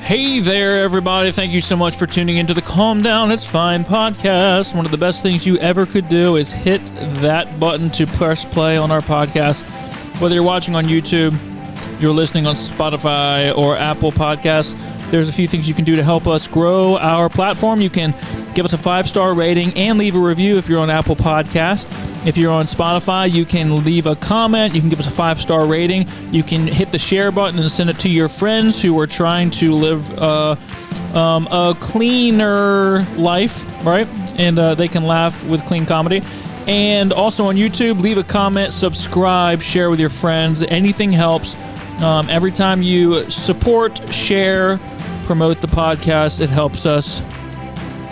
Hey there, everybody. Thank you so much for tuning into the Calm Down, It's Fine podcast. One of the best things you ever could do is hit that button to press play on our podcast. Whether you're watching on YouTube, you're listening on Spotify or Apple Podcasts, there's a few things you can do to help us grow our platform. You can give us a 5-star rating and leave a review if you're on Apple Podcast. If you're on Spotify, you can leave a comment. You can give us a 5-star rating. You can hit the share button and send it to your friends who are trying to live a cleaner life, right? And they can laugh with clean comedy. And also on YouTube, leave a comment, subscribe, share with your friends. Anything helps. Every time you support, share, promote the podcast, it helps us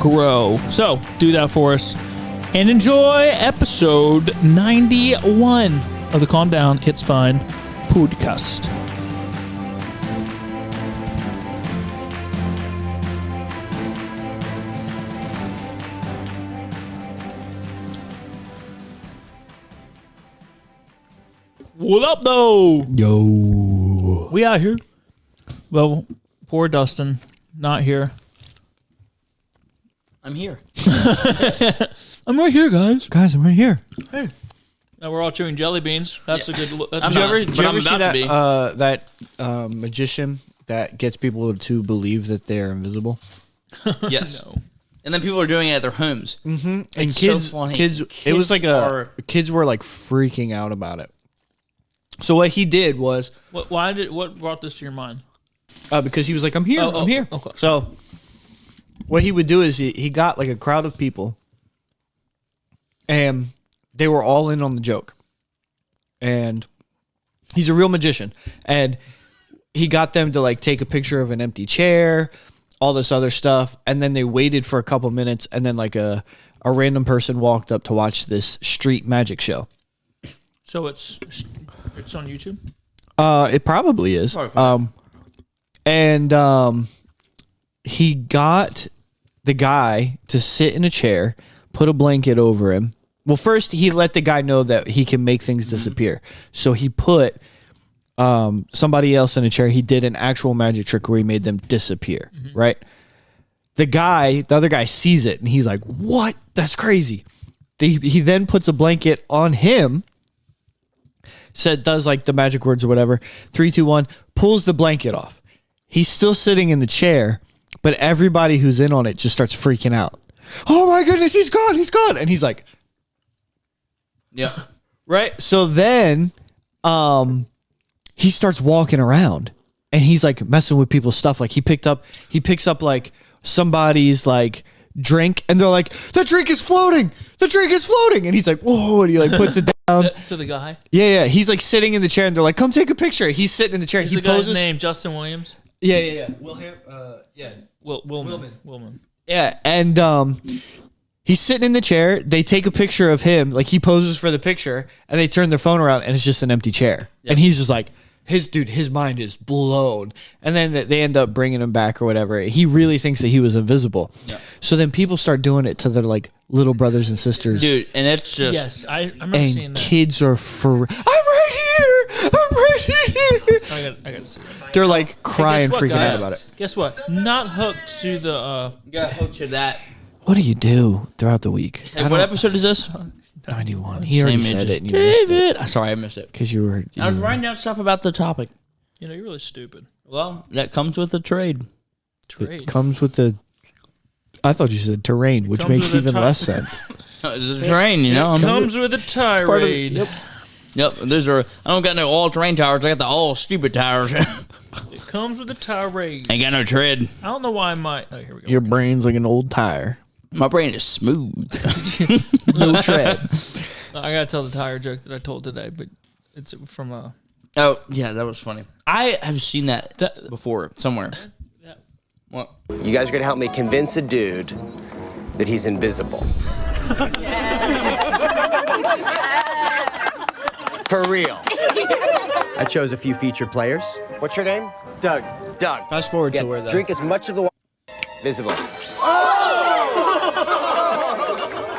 grow. So do that for us. And enjoy episode 91 of the Calm Down, It's Fine podcast. What up, though? Yo. We out here. Well, poor Dustin, not here. I'm here. I'm right here, guys. Guys, I'm right here. Hey. Now we're all chewing jelly beans. That's a good look. Did you ever see that magician that gets people to believe that they're invisible? Yes. No. And then people are doing it at their homes. Mm-hmm. It's And kids, so funny. kids, it was like kids were like freaking out about it. So what he did was, What brought this to your mind? because he was like, I'm here, I'm here. Okay. So what he would do is he got like a crowd of people, and they were all in on the joke. And he's a real magician, and he got them to like take a picture of an empty chair, all this other stuff, and then they waited for a couple minutes, and then like a random person walked up to watch this street magic show. So it's on YouTube? It probably is. He got the guy to sit in a chair, put a blanket over him. Well, first he let the guy know that he can make things disappear. So he put somebody else in a chair. He did an actual magic trick where he made them disappear, right? The other guy sees it and he's like, what? That's crazy. He then puts a blanket on him, does like the magic words or whatever. 3, 2, 1, pulls the blanket off. He's still sitting in the chair, but everybody who's in on it just starts freaking out. Oh my goodness, he's gone. And he's like, yeah. Right? So then he starts walking around and he's like messing with people's stuff. Like he picks up like somebody's like drink and they're like, the drink is floating. And he's like, whoa, and he like puts it down. To the guy? Yeah. He's like sitting in the chair and they're like, come take a picture. He's sitting in the chair. Is he the guy's poses. name Justin Williams? Yeah. Willman. Yeah, and he's sitting in the chair. They take a picture of him, like he poses for the picture, and they turn their phone around, and it's just an empty chair. Yep. And he's just like, his mind is blown. And then they end up bringing him back or whatever. He really thinks that he was invisible. Yep. So then people start doing it to their like little brothers and sisters. Dude, and it's just... Yes, I remember seeing that. Kids are I'm right here! I gotta see that. They're like crying, freaking guys? out about it. Guess what? Not hooked to the... You gotta hook to that. What do you do throughout the week? Hey, what episode is this? 91. He already said it and you missed it. Sorry, I missed it. Because you were... I was writing down stuff about the topic. You know, you're really stupid. Well, that comes with the trade. It comes with the... I thought you said terrain, which makes even less sense. It's a terrain, you know. It comes with a tirade. Yep. I don't got no all-terrain tires. I got the all-stupid tires. It comes with a tirade. Ain't got no tread. I don't know why my... Oh, here we go. Your brain's like an old tire. My brain is smooth. No tread. I gotta tell the tire joke that I told today, but it's from a... Oh, yeah, that was funny. I have seen that before somewhere. Yeah. What? You guys are gonna help me convince a dude that he's invisible. For real. I chose a few featured players. What's your name? Doug. Fast forward to where that... Drink as much of the water visible.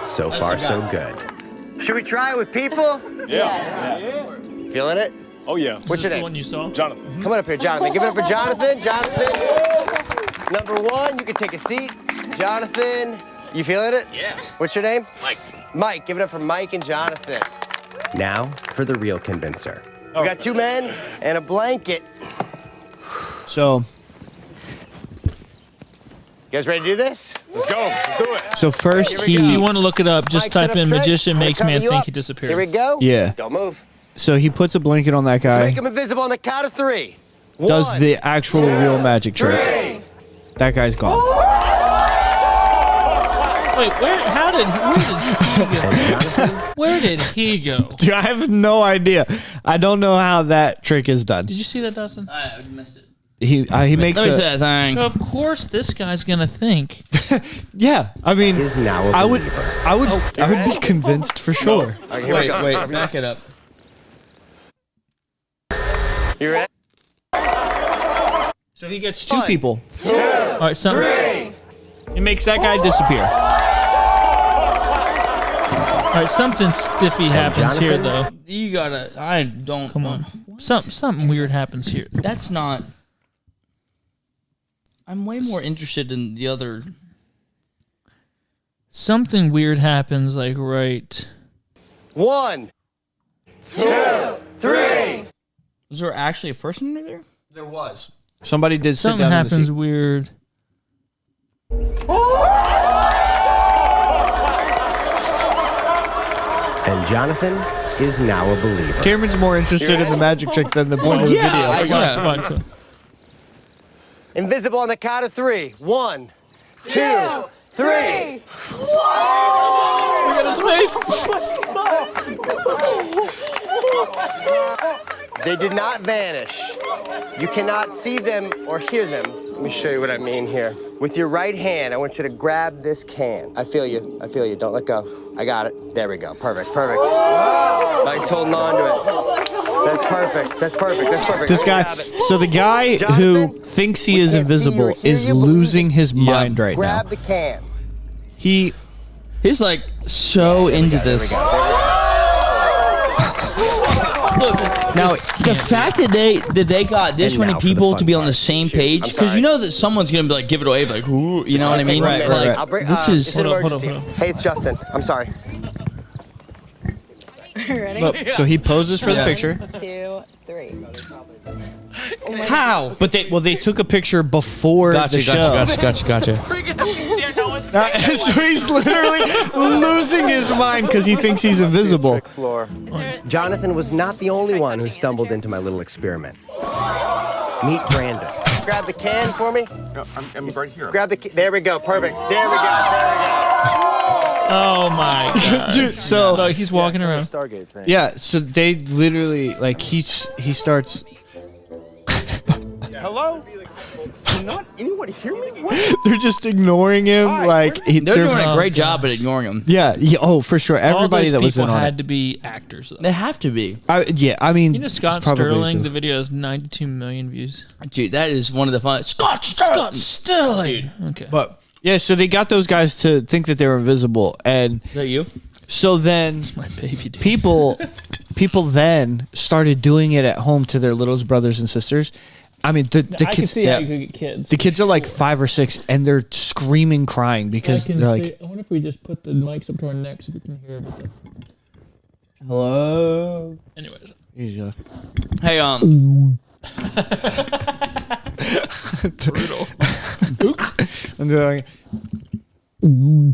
So far, so good. Should we try it with people? Yeah. Feeling it? Oh, yeah. What's your the name? one you saw? Jonathan. Come on up here, Jonathan. Give it up for Jonathan. Jonathan. Number 1, you can take a seat. Jonathan, you feeling it? Yeah. What's your name? Mike. Mike, give it up for Mike and Jonathan. Now for the real convincer. We got 2 men and a blanket. So You guys ready to do this? Let's go. Let's do it. so first Here we go. If he you want to look it up, just Mike, sit type up in straight. magician I'm gonna makes cover man you think up. he disappeared. Here we go. Yeah. Don't move. So he puts a blanket on that Make guy. him invisible on the count of 3. Does 1, the actual real magic trick. 3. That guy's gone. Wait, where did he go? Dude, I have no idea. I don't know how that trick is done. Did you see that, Dustin? I missed it. He makes Let me a, say that thing. So of course this guy's gonna think. yeah. I mean, Is now a I would believer. I would be convinced for sure. Okay, here we go. Wait, back it up. You ready? So he gets 2 people. All right, something. 3. He makes that guy disappear. All right, something stiffy happens here, though. Jonathan? You gotta. I don't. Come on, something weird happens here. That's not. I'm way more interested in the other. Something weird happens, like right. 1, 2, 3. Was there actually a person under there? There was. Somebody did sit Something down in the happens seat. weird. And Jonathan is now a believer. Cameron's more interested in the magic trick than the point of the video. I got Come on, so- Invisible on the count of 3. 1, 2, 3. Look at his face. They did not vanish. You cannot see them or hear them. Let me show you what I mean here. With your right hand, I want you to grab this can. I feel you. I feel you. Don't let go. I got it. There we go. Perfect. Perfect. Nice holding on to it. That's perfect. That's perfect. That's perfect. This guy, Grab it. so the guy who Jonathan, thinks he we is can't see you or invisible hear is you, but we losing just- his mind right now. Grab the can. He He's like so into There we this. go. There we go. Look, now the fact that they got this And many now for the people fun to be on the part. same Shoot, page, I'm because sorry. you know that someone's gonna be like, give it away, like, ooh, you know what I mean? Right, Like, right. I'll bring, this is. it's an Hold on, emergency. hold on. Hey, it's Justin. I'm sorry. Ready? look, so he poses for the picture. 2, 3. How? But they took a picture before Gotcha, the show. gotcha. So he's literally losing his mind because he thinks he's invisible. Trick floor. Jonathan was not the only one who stumbled into my little experiment. Meet Brandon. Grab the can for me. No, I'm right here. Grab the can. There we go. Perfect. There we go. There we go. Oh my god. Dude, so Look, he's walking around. Stargate thing. yeah, so they literally like he starts. Hello? Can not anyone hear me? What? They're just ignoring him. Like They're doing a Oh, great job at ignoring them. yeah, oh for sure. All Everybody those that was in people on had it. to be actors, though. They have to be. I mean, You know, Scott it's probably Sterling, good. the video has 92 million views. Dude, that is one of the fun. Scott Sterling. Okay. But Yeah, so they got those guys to think that they were invisible, and is that you? so then my baby dude. people then started doing it at home to their little brothers and sisters. I mean, the I can kids, see how you could get kids. the kids are like 5 or 6, and they're screaming, crying because they're like, I wonder if we just put the mics up to our necks so we can hear everything. Hello. Anyways. Hey, Brutal. and they're like, We're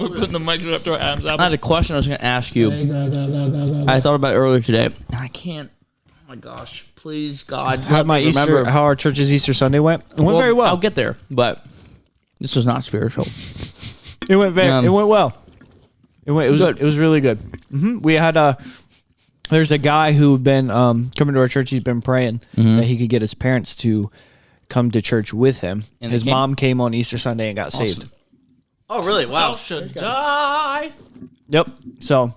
putting the mics up to our Adam's I had apples. a question I was going to ask you. I thought about it earlier today. I can't. Oh my gosh! Please, God, how help my me Easter, remember. how our church's Easter Sunday went. It went very well. I'll get there, but this was not spiritual. It went very. It went well. It was. Good. It was really good. We had there's a guy who'd been coming to our church. He's been praying that he could get his parents to come to church with him. And His they came? mom came on Easter Sunday and got saved. Oh, really? Wow. Should die. Yep. So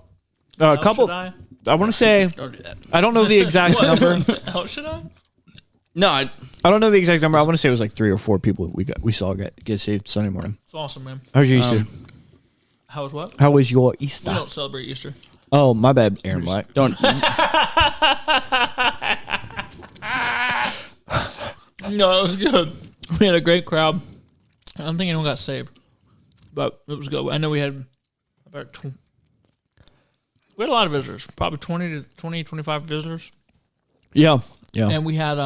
a couple. Should I? I want to say Don't do that. I don't know the exact number. How should I? No, I I don't know the exact number. I want to say it was like 3 or 4 people we saw get saved Sunday morning. It's awesome, man. How's your Easter? How was what? How was your We Easter? don't celebrate Easter. Oh, my bad, Aaron Black. don't. No, it was good. We had a great crowd. I don't think anyone got saved, but it was good. I know we had about we had a lot of visitors, probably 25 visitors. Yeah. Yeah. And we had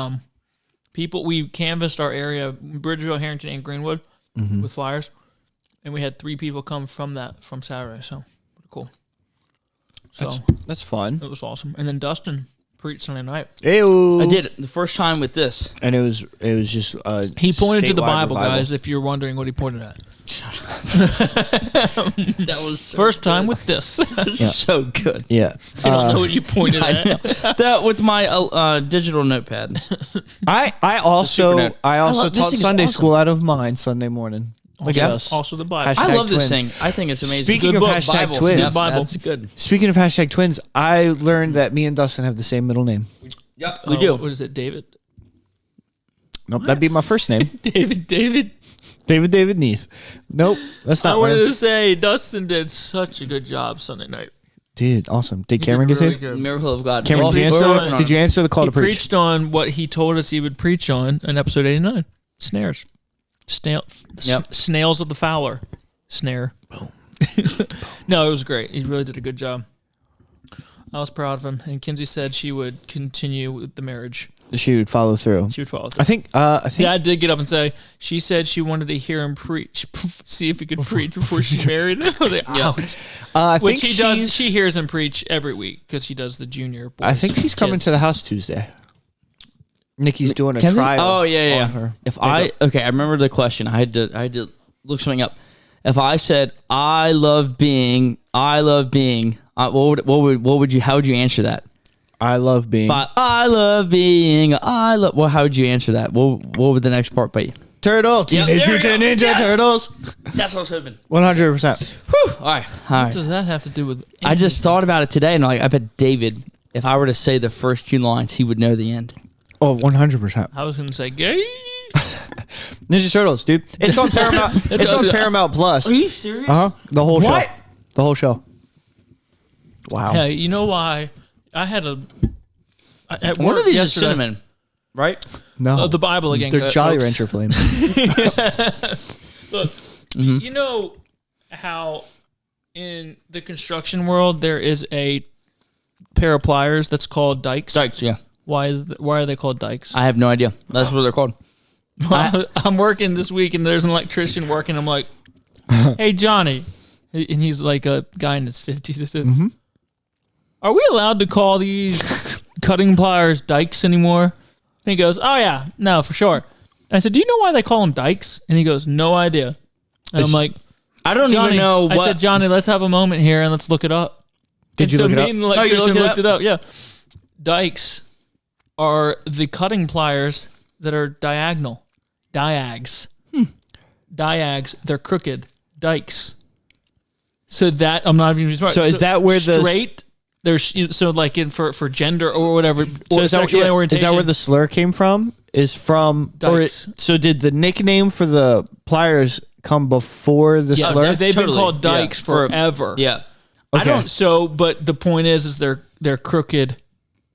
people. We canvassed our area, Bridgeville, Harrington, and Greenwood, with flyers, and we had 3 people come from Saturday. So cool. So That's fun. it was awesome. And then Dustin preached Sunday night. Ew. I did it the first time with this. And it was just He pointed to the statewide Bible, revival. guys. If you're wondering what he pointed at, That was so first time with this. so good. Yeah. I don't know what you pointed I at. know. That with my digital notepad. I also Supernet. taught this thing is Sunday awesome. school out of mine Sunday morning. Look at us. Also the Bible. Hashtag I love this twins. thing. I think it's amazing. Speaking Good of book, hashtag Bible. twins. Yep, Bible. that's good. Speaking of hashtag twins, I learned that me and Dustin have the same middle name. Yep, we do. What is it, David? Nope, that'd be my first name. David. Neath. Nope, that's I not wanted mine. to say Dustin did such a good job Sunday night. Dude, awesome. Did He Cameron did get really saved? good. Miracle of God. Cameron, Well, did you we're working answer? on Did it. you answer the call He to preach? preached on what he told us he would preach on in episode 89. Snares. Yep. Snails of the Fowler. Snare. No, it was great. He really did a good job. I was proud of him. And Kinsey said she would continue with the marriage. She would follow through. She would follow through. I think. Dad did get up and say she said she wanted to hear him preach, see if he could preach before she married him. I was like, ouch. I Which think he does. she's- She hears him preach every week because he does the junior. Boys I think she's coming kids. to the house Tuesday. Nikki's doing a Kenzie? trial. Oh yeah. on her. If I remember the question. I had to look something up. If I said I love being, what would you? How would you answer that? I love being Well, how would you answer that? What would the next part be? turtle. Yep, Teenage there we Mutant go. Ninja Yes. Turtles. That's what I was hoping. 100%. All right. What does that have to do with? I just thought about it today, and I bet David, if I were to say the first 2 lines, he would know the end. Oh, 100%. I was going to say gay. Ninja Turtles, dude. It's on Paramount. It's on Paramount Plus. Are you serious? The whole What? show. The whole show. Wow. Hey, you know why? I had at One work of these is yesterday- cinnamon, right? No. The Bible again. They're Jolly folks. Rancher flames. Look, you know how in the construction world there is a pair of pliers that's called dikes. Dykes, yeah. Why are they called dikes? I have no idea. That's what they're called. I'm working this week and there's an electrician working. I'm like, hey Johnny, and he's like a guy in his 50s. I said, are we allowed to call these cutting pliers dikes anymore? And he goes, oh yeah, no, for sure. I said, do you know why they call them dikes? And he goes, no idea. And I'm like, I don't Johnny, even know what. I said, Johnny, let's have a moment here and let's look it up. Did you so look it me up? and the Oh, you electrician looked it looked it up. Yeah. Dikes are the cutting pliers that are diagonal. Diags. Diags. They're crooked. Dikes. So that I'm not even smart. So is that where the straight? There's so like in for gender or whatever. So or is that, sexual orientation. is that where the slur came from? Is from Dykes. so did the nickname for the pliers come before the Yes, slur? they've Totally. been called dikes Yeah. For- forever. Yeah. I Okay. don't. So, but the point is they're crooked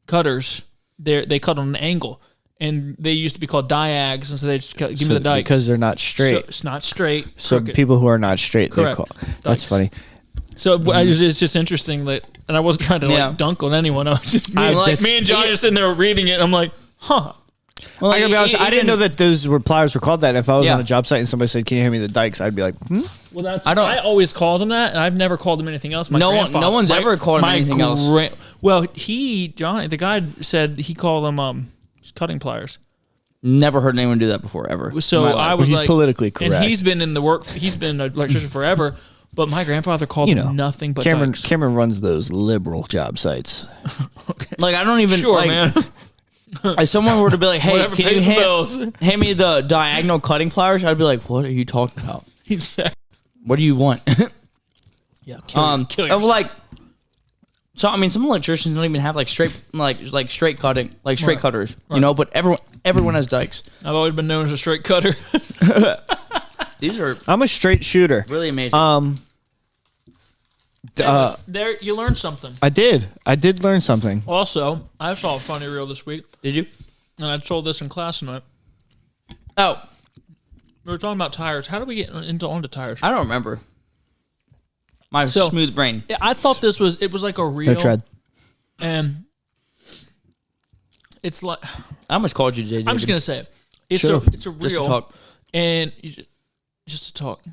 cutters. They cut on an angle, and they used to be called diags, and so they just give me the dikes because they're not straight. So it's not straight. So crooked. people who are not straight, they Correct. call. Dykes. That's funny. So it's just interesting that, and I wasn't trying to Yeah. like dunk on anyone. I was just me, I- and, that's- me and Johnny are sitting there reading it. And I'm like, huh. Well, I gotta be honest, I didn't know that those were pliers were called that. If I was Yeah. on a job site and somebody said, "Can you hand me the dikes?" I'd be like, Well, that's I don't- I always called him that, and I've never called him anything else. My No one- grandfather- no one's ever called him my anything else. Well, Johnny, the guy said he called them cutting pliers. Never heard anyone do that before ever. So in my life. I was He's like, politically correct. and he's been in the work. He's been an electrician forever. But my grandfather called him nothing but Cameron. dikes. Cameron runs those liberal job sites. Like I don't even Sure, like, man. If someone were to be like, "Hey, Whatever can you pays the bills. hand me the diagonal cutting pliers?" I'd be like, "What are you talking about? He said, What do you want?" "Yeah, kill I was yourself." like, so I mean, some electricians don't even have like straight, like straight cutting, like straight Right. cutters, you know. But everyone has dikes. I've always been known as a straight cutter. These are I'm a straight shooter. really amazing. There, you learn something. I did learn something. Also, I saw a funny reel this week, Did you? and I told this in class tonight. Oh, We were talking about tires. How do we get onto tires? I don't remember. My smooth brain. Yeah, I thought it was like a real. No tread. And it's like I almost called you today. I'm just gonna say it. It's Sure. it's a real. Just to talk. And just to talk.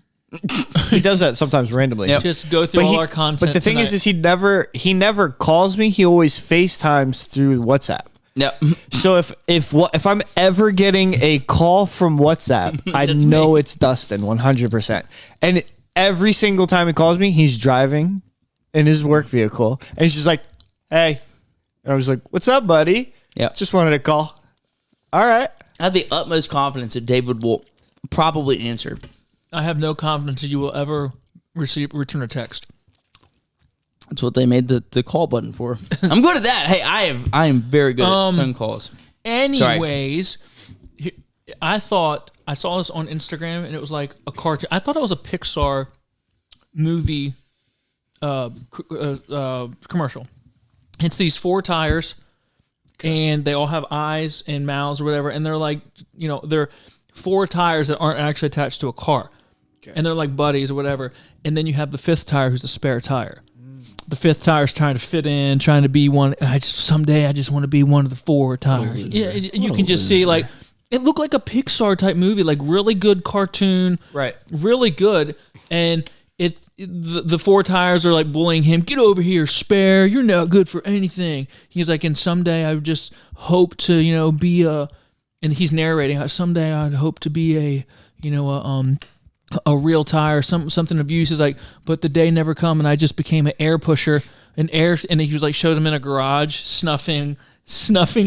He does that sometimes randomly. Yep. Just go through But all our content. But the thing tonight. is he never calls me. He always FaceTimes through WhatsApp. Yep. So if I'm ever getting a call from WhatsApp, I That's know me. it's Dustin 100%. And every single time he calls me, he's driving in his work vehicle, and he's just like, "Hey," and I was like, "What's up, buddy?" Yep. Just wanted to call. All right. I have the utmost confidence that David will probably answer. I have no confidence that you will ever return a text. That's what they made the call button for. I'm good at that. Hey, I am very good at phone calls. Anyways, I thought I saw this on Instagram and it was like a cartoon. I thought it was a Pixar movie commercial. It's these 4 tires, and they all have eyes and mouths or whatever, and they're like, they're 4 tires that aren't actually attached to a car, and they're like buddies or whatever. And then you have the 5th tire, who's the spare tire. The 5th tire is trying to fit in, trying to be one. Someday I just want to be one of the 4 tires. Yeah, you can just see like it looked like a Pixar type movie, like really good cartoon, Right. really good. And the 4 tires are like bullying him. Get over here, spare. You're not good for anything. He's like, and someday I would just hope to, be a. And he's narrating. Someday I'd hope to be a real tire, something of use. Is like, but the day never come, and I just became an air pusher, and he was like, showed him in a garage snuffing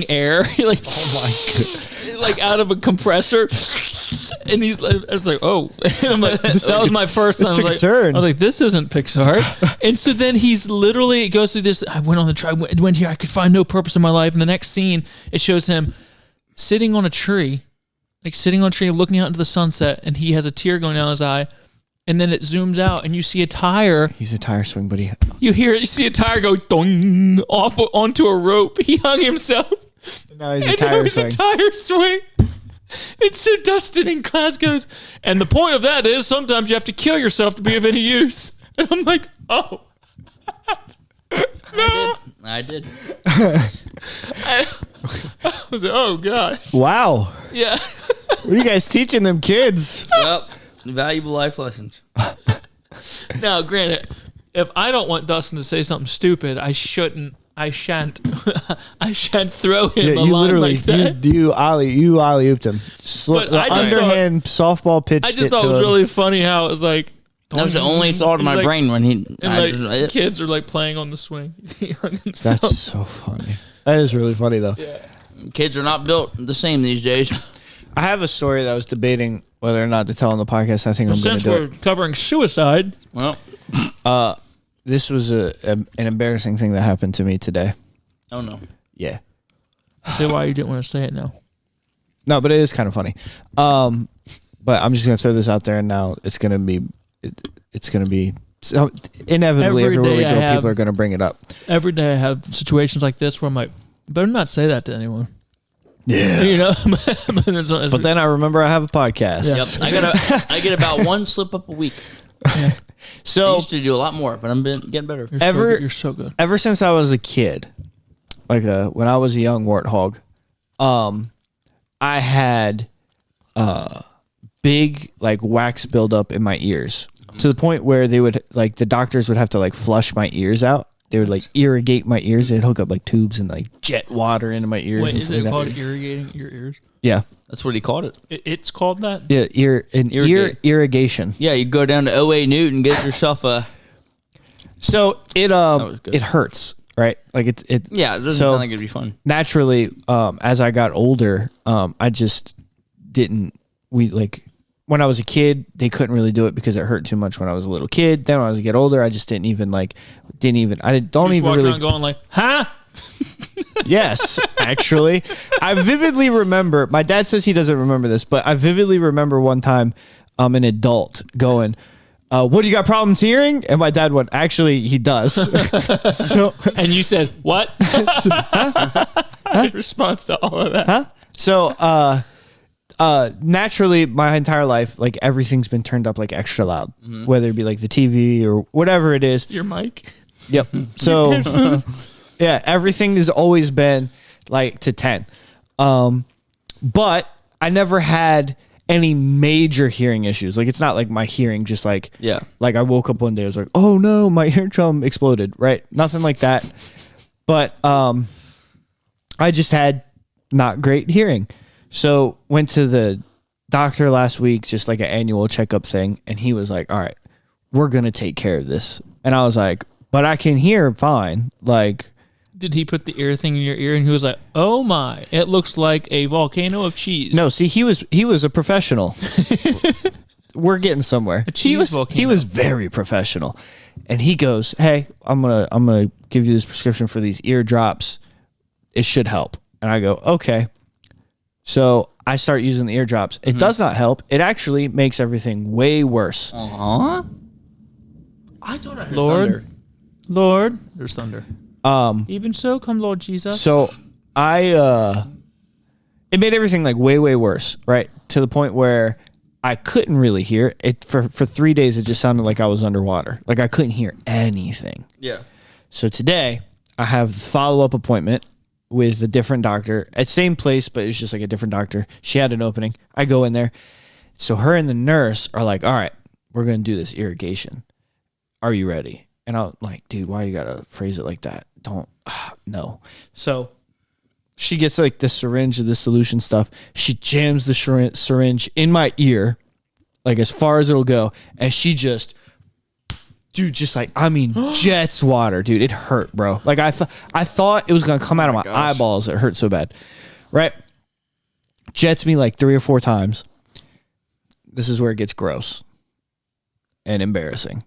air, like, oh my god, like out of a compressor, and he's like, I was like, oh, and I'm like, that was my first time. took a turn. I was like, this isn't Pixar, and so then he's literally, it goes through this. I went on the try, went here. I could find no purpose in my life, and the next scene it shows him sitting on a tree. Like sitting on a tree, looking out into the sunset, and he has a tear going down his eye, and then it zooms out, and you see a tire. He's a tire swing, but You see a tire go dong off onto a rope. He hung himself. now he's a And tire it was swing. a tire swing. And so Dustin in class goes, and the point of that is sometimes you have to kill yourself to be of any use. And I'm like, oh. No. I did. I was like, oh gosh. Wow. Yeah. What are you guys teaching them kids? Well, valuable life lessons. Now, granted, if I don't want Dustin to say something stupid, I shan't throw him Yeah, a you line literally like that. you alley-ooped him. But I just Underhand softball pitch. I just thought it was really funny how it was like. That was the only thought in my He's like- brain when he. And kids are like playing on the swing. He hung himself. That's so funny. That is really funny though. Kids are not built the same these days. I have a story that I was debating whether or not to tell on the podcast. I think I'm going Since to do we're it. covering suicide, Well, This was an embarrassing thing that happened to me today. oh no. Yeah. say why you didn't want to say it now. No, but it is kind of funny. But I'm just going to throw this out there, and now it's going to be so inevitably Every everywhere we day go, I have- people are going to bring it up. Every day I have situations like this where I'm like, better not say that to anyone. Yeah. But But then I remember I have a podcast. Yep. I get about one slip up a week. I So used to do a lot more, but I'm getting better. you're so good. ever since I was a kid, like when I was a young warthog, I had big like wax buildup in my ears to the point where they would the doctors would have to flush my ears out. They would irrigate my ears. They'd hook up tubes and jet water into my ears. Wait, and is stuff it like called that. irrigating your ears? Yeah, That's what he called it. It's called that? yeah, ear Irrigate. irrigation. Yeah, you go down to OA Newton, get yourself a. So it was good. it hurts, right? Like it. Yeah, it doesn't So- sound like it'd be fun. Naturally, as I got older, I just didn't. When I was a kid, they couldn't really do it because it hurt too much when I was a little kid. Then when I was get older, I just didn't even. I don't You even just walk really. around going like, huh? Yes, actually, I vividly remember. My dad says he doesn't remember this, but I vividly remember one time, an adult going, "What do you got problems hearing?" And my dad went, "Actually, he does." So, And you said, what? In response to all of that. so naturally, my entire life, like everything's been turned up like extra loud, whether it be like the TV or whatever it is. Your mic. Yep. So yeah, everything has always been like to 10. But I never had any major hearing issues. Like it's not like my hearing just like like I woke up one day, I was like, oh no, my eardrum exploded. Right? Nothing like that. But I just had not great hearing. So went to the doctor last week, just like an annual checkup thing, and he was like, all right, we're gonna take care of this. And I was like, but I can hear fine. Like, did he put the ear thing in your ear and he was like, oh my, it looks like a volcano of cheese? no, see, he was a professional. We're getting somewhere. volcano. He was very professional. And he goes, hey, I'm gonna give you this prescription for these ear drops. It should help. And I go, okay. So I start using the ear drops. It does not help. It actually makes everything way worse. I thought I heard Lord, thunder. Lord, there's thunder. Even so, come Lord Jesus. So it made everything like way, way worse, right? To the point where I couldn't really hear it. For 3 days, it just sounded like I was underwater. Like I couldn't hear anything. Yeah. So today I have the follow-up appointment with a different doctor at same place, but it's just like a different doctor. She had an opening. I go in there. So her and the nurse are like, all right, we're going to do this irrigation. Are you ready? And I'm like, dude, why you got to phrase it like that? No. So she gets like the syringe of the solution stuff. She jams the syringe in my ear, like as far as it'll go. And she just, dude, just like, I mean, jets water, dude. It hurt, bro. Like I thought it was going to come out of my eyeballs. It hurt so bad. Right? Jets me like 3 or 4 times. This is where it gets gross and embarrassing.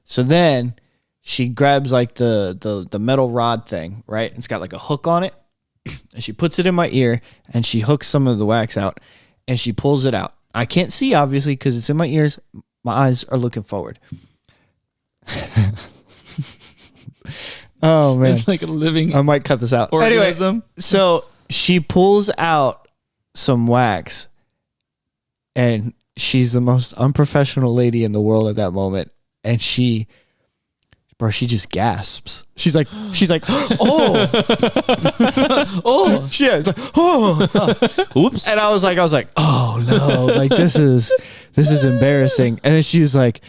So then she grabs like the metal rod thing, right? It's got like a hook on it. And she puts it in my ear and she hooks some of the wax out and she pulls it out. I can't see, obviously, because it's in my ears. My eyes are looking forward. Oh, man. It's like a living I might cut this out. organism. Anyway, so she pulls out some wax and she's the most unprofessional lady in the world at that moment. And she just gasps. She's like, oh, Oh, yeah, it's like, oh, Oops. and I was like, oh no, like this is embarrassing. And then she's like,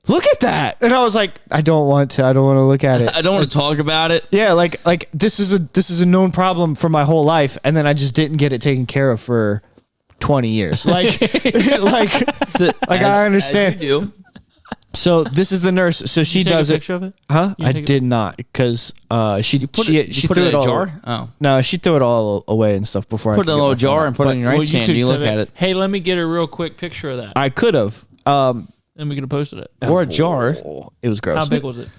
look at that, and I was like, I don't want to look at it. I don't want to talk about it. Yeah, like this is a known problem for my whole life, and then I just didn't get it taken care of for 20 years. Like, I understand. As you do. So this is the nurse. So she take does a it. picture of it? Huh? You I take it- did not, because she Put she it threw in it a all. jar. Oh, No, she threw it all away and stuff before put it I in a could little get my phone jar out. and put it in your Well, right hand. could You look tell at me, it. Hey, let me get a real quick picture of that. I could have. And we could have posted it. Or a jar. It was gross. How big was it?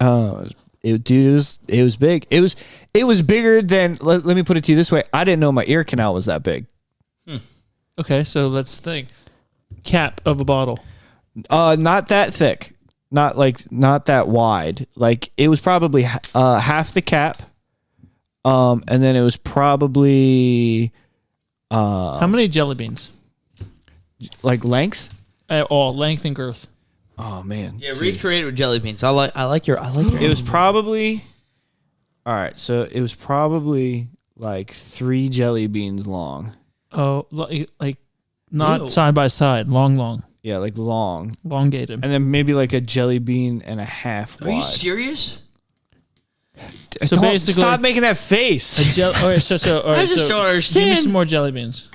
It was big. It was bigger than. Let me put it to you this way. I didn't know my ear canal was that big. Okay, so let's think. Cap of a bottle. Not that thick. Not that wide. Like it was probably half the cap. And then it was probably How many jelly beans? like length. All length and girth. Oh man. Yeah, recreate it with jelly beans. I like your. It was probably. All right, so it was probably like 3 jelly beans long. Oh, like not Ew. side by side, long, Yeah, like long, elongated. and then maybe like a jelly bean and a half wide. Are you serious? So Don't- basically- stop making that face. All right, all right, I just don't Give me understand. some more jelly beans.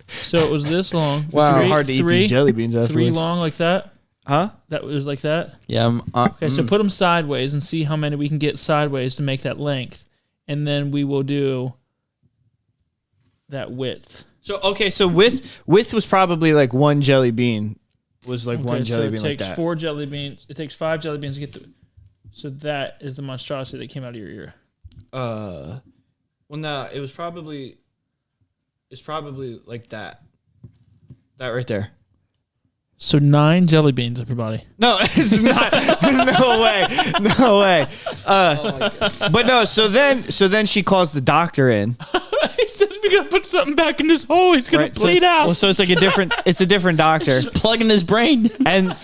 So it was this long. Wow, Three- hard to eat three- these jelly beans afterwards. 3 long like that. Huh? That was like that. Yeah. Okay, so put them sideways and see how many we can get sideways to make that length, and then we will do that width. So okay, so width was probably like 1 jelly bean. Was like one jelly bean it like takes that. 4 jelly beans. It takes 5 jelly beans to get the. So that is the monstrosity that came out of your ear. Well, no, it was probably. It's probably like that. That right there. So 9 jelly beans, everybody. No, it's not. No way. But no. So then she calls the doctor in, He says we gotta put something back in this hole. He's gonna Right, bleed out. Well, so it's like a different doctor. Just plugging his brain. And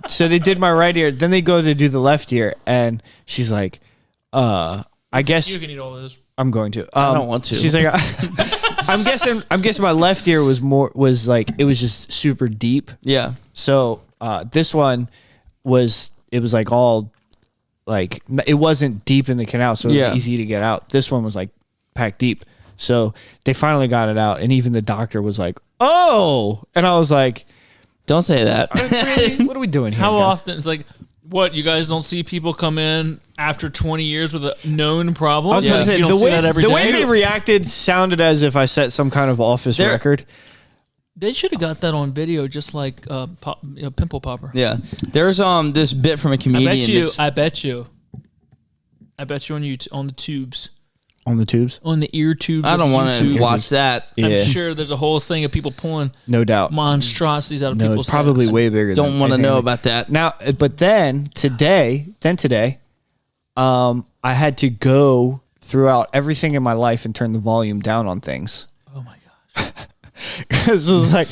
so they did my right ear. Then they go to do the left ear, and she's like, I guess You can eat all of this. I'm going to. I don't want to. She's like, I'm guessing my left ear was like it was just super deep. Yeah. So this one was like all like it wasn't deep in the canal, so it was easy to get out. This one was like packed deep. So they finally got it out, and even the doctor was like, "Oh!" And I was like, Don't say that. really? "What are we doing here?" How guys? often? It's like, what? You guys don't see people come in after 20 years with a known problem? I was about to say, You don't see that every the day? way they reacted sounded as if I set some kind of office They're- record. They should have got that on video, just like pimple popper. Yeah. There's this bit from a I comedian. bet you. that's- I bet you on on the tubes, On the tubes? on the ear tubes. I don't want YouTube. to watch that. Yeah. I'm sure there's a whole thing of people pulling No doubt. monstrosities out of No, people's it's probably heads. way bigger than Don't want to anything know like- about that. Now, but then today, I had to go throughout everything in my life and turn the volume down on things. Oh my gosh. Because it was like,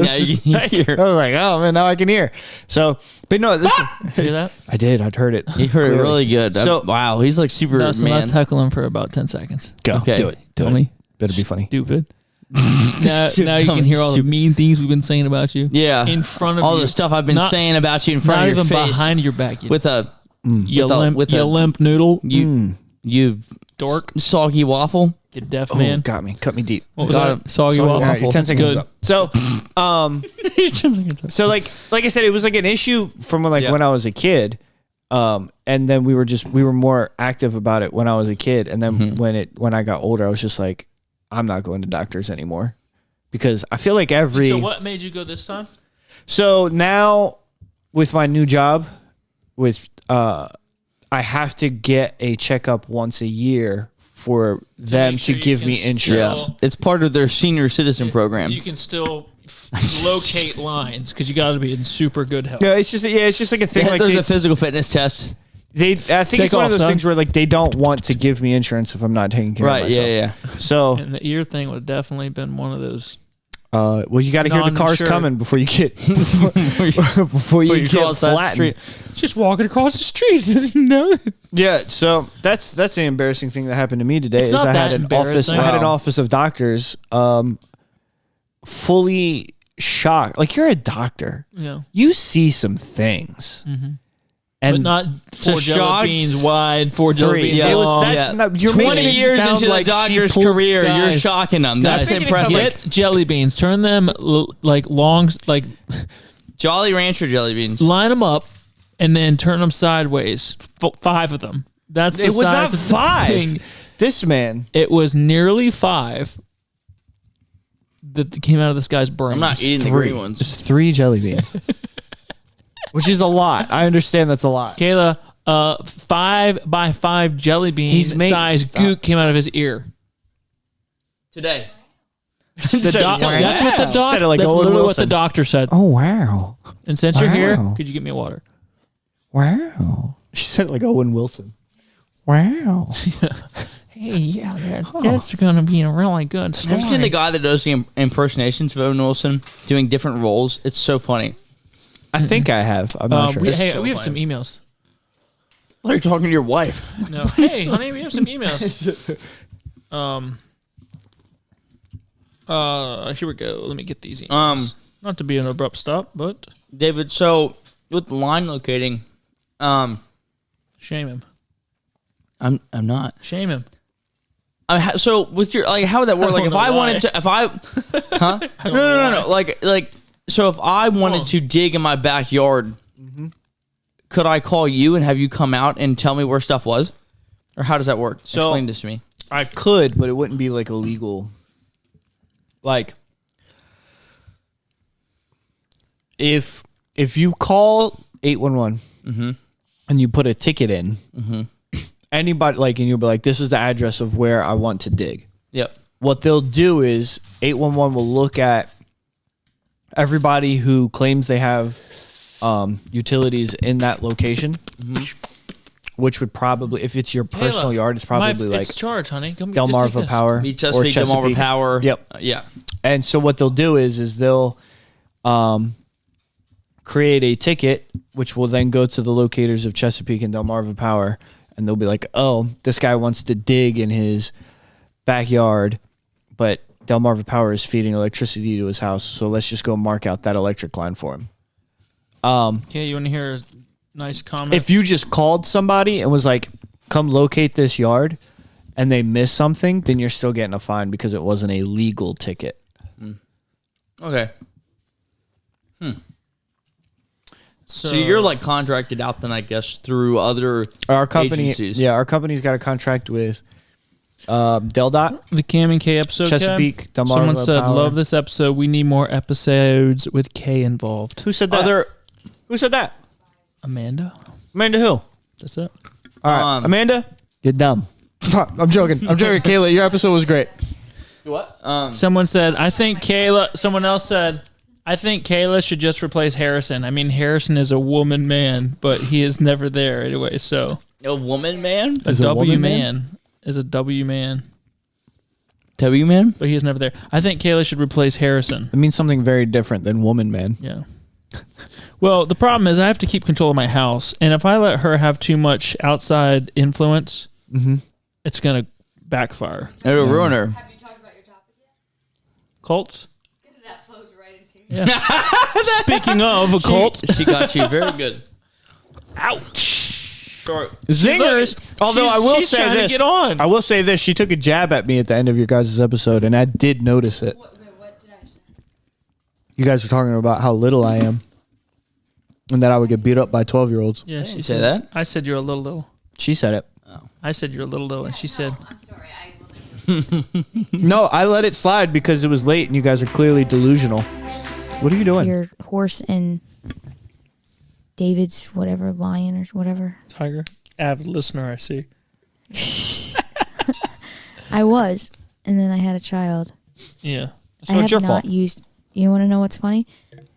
Now you can hear. I was like, oh man, now I can hear. So, but no, listen, Hear that? I did. I'd heard it. He heard it really good. So- Wow, he's like super Let's man. heckle him for about 10 seconds. Go. Okay. Do it. Do Tony, it. Better be funny. stupid. now you can hear all the mean things we've been saying about you. Yeah. In front of All you. the stuff I've been Not- saying about you in front Not of your even face. behind your back. You, with a you with a- limp, with you a- limp noodle. you Dork. soggy waffle. You deaf Oh, man. got me. Cut me deep. What was Got that? him. Soggy Soggy waffle. All right, your 10 That's seconds good. up. So, so like I said, it was like an issue from when I was a kid. And then we were more active about it when I was a kid. And then when I got older, I was just like, I'm not going to doctors anymore because I feel like So what made you go this time? So now with my new job I have to get a checkup once a year for them make to sure you give can me still- insurance. Yeah, it's part of their senior citizen program. You can still locate lines because you got to be in super good health. Yeah, it's just like a thing. Like There's they, a physical fitness test. I think Take it's one off, of those son. things where like they don't want to give me insurance if I'm not taking care of Right? myself. Yeah. So, And the ear thing would have definitely been one of those. well, you got to hear the cars Non-insured. coming before you get before you get cross that flattened. street. Just walking across the street, doesn't know. Yeah, so that's the embarrassing thing that happened to me today. It's is not I that had an office. embarrassing. I had an Wow. office of doctors, fully shocked. Like you're a doctor, Yeah. you see some things, But and not four jelly shock. beans wide, four jelly beans Yeah. It was- long. that's not- you're 20 making it years sound into like the she doctor's pulled- career, you're guys, shocking them. Guys, That's making it sound impressive. Get jelly beans. Turn them like long, like Jolly Rancher jelly beans. line them up, and then turn them sideways. 5 of them. That's the it was size not of the 5. thing. This man, It was nearly 5 that came out of this guy's brain. I'm not eating the green ones. just 3 jelly beans, which is a lot. I understand that's a lot. Kayla, 5 by 5 jelly bean size stop. gook came out of his ear. Today. The doc- Wow. That's what the Said it like that's Owen literally what Wilson. the doctor said. Oh wow, And since you're here, Wow. could you get me water? wow. She said it like Owen Wilson. Wow. Hey, yeah, that's going to be a really good Have you seen the guy that does the impersonations of Owen Wilson doing different roles? It's so funny. I think I have. I'm not sure. we It's have so some funny. emails. Are you talking to your wife? No, hey, honey, we have some emails. Here we go. Let me get these emails. Not to be an abrupt stop, but David, so with the line locating, shame him. I'm not. Shame him. So with your how would that work? I Like don't if know I why. wanted to, if I, huh? No. Like so if I wanted to dig in my backyard, could I call you and have you come out and tell me where stuff was, or how does that work? So- Explain this to me. I could, but it wouldn't be like illegal. Like, if you call 811 and you put a ticket in, anybody and you'll be like, "This is the address of where I want to dig." Yep. What they'll do is 811 will look at everybody who claims they have utilities in that location, which would probably, if it's your personal Kayla, yard, it's probably like it's charged, honey. Come Delmarva Power Meet or Chesapeake, Delmarva Chesapeake. Power. Yep. Yeah. And so what they'll do is they'll create a ticket, which will then go to the locators of Chesapeake and Delmarva Power, and they'll be like, "Oh, this guy wants to dig in his backyard, but Delmarva Power is feeding electricity to his house, so let's just go mark out that electric line for him." Okay, you want to hear a nice comment? If you just called somebody and was like, "Come locate this yard," and they miss something, then you're still getting a fine because it wasn't a legal ticket. Okay. so you're like contracted out then, I guess, through other Our company, agencies. yeah, our company's got a contract with Del.Dot. the Cam and K episode. Chesapeake, Cam? Delmarva Someone said, Power. "Love this episode. We need more episodes with K involved." Who said that? Who said that? Amanda. Amanda who? That's it. All right, Amanda, you're dumb. I'm joking. I'm joking. Kayla, your episode was great. What? Someone said, "I think Kayla." Someone else said, "I think Kayla should just replace Harrison." I mean, Harrison is a woman man, but he is never there anyway. So A woman man? a Is a W woman man is a W man, W man? but he is never there. I think Kayla should replace Harrison. It means something very different than woman, man. Yeah. Well, the problem is I have to keep control of my house, and if I let her have too much outside influence, it's gonna backfire. It'll ruin her. Have you talked about your topic yet? Cults. Because that flows right into Speaking of a cult, She got you very good. ouch. Short. Zingers. Although I will she's say trying to this, get on. I will say this: she took a jab at me at the end of your guys' episode, and I did notice it. what did I say? You guys were talking about how little I am, and that I would get beat up by 12-year-olds. Yeah, she say said that. I said you're a little. She said it. I said you're a little, and she said, I'm sorry, I will never. No, I let it slide because it was late, and you guys are clearly delusional. What are you doing? Your horse and David's whatever lion or whatever. "Tiger, avid listener, I see." I was, and then I had a child. Yeah. So I it's have your not fault. used. You want to know what's funny?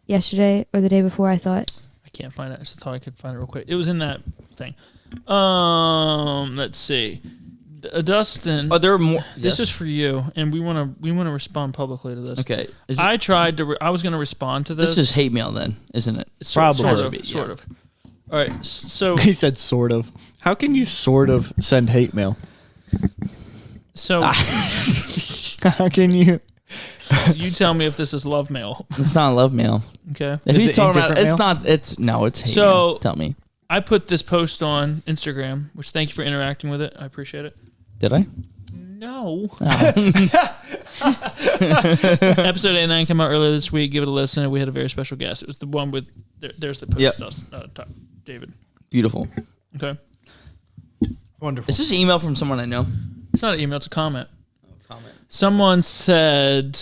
Yesterday or the day before, I thought I can't find it. I just thought I could find it real quick. It was in that thing. Let's see. Dustin. Are there more? This Yes. is for you, and we want to respond publicly to this. Okay. Is I tried to. I was going to respond to this. this is hate mail then, isn't it? Sort Probably. of. Sort of. All right. So He said sort of. How can you sort of send hate mail? so How can you? you tell me if this is love mail. It's not love mail. Okay. If Is he's it talking about, indifferent it's mail? not. It's no. It's hate So- mail. Tell me. I put this post on Instagram, which thank you for interacting with it. I appreciate it. Did I? No. Oh. Episode 89 came out earlier this week. Give it a listen. And we had a very special guest. It was the one with there's the post. Yep. Top, David. Beautiful. Okay. Wonderful. Is this an email from someone I know? It's not an email. It's a comment. Comment. Someone said,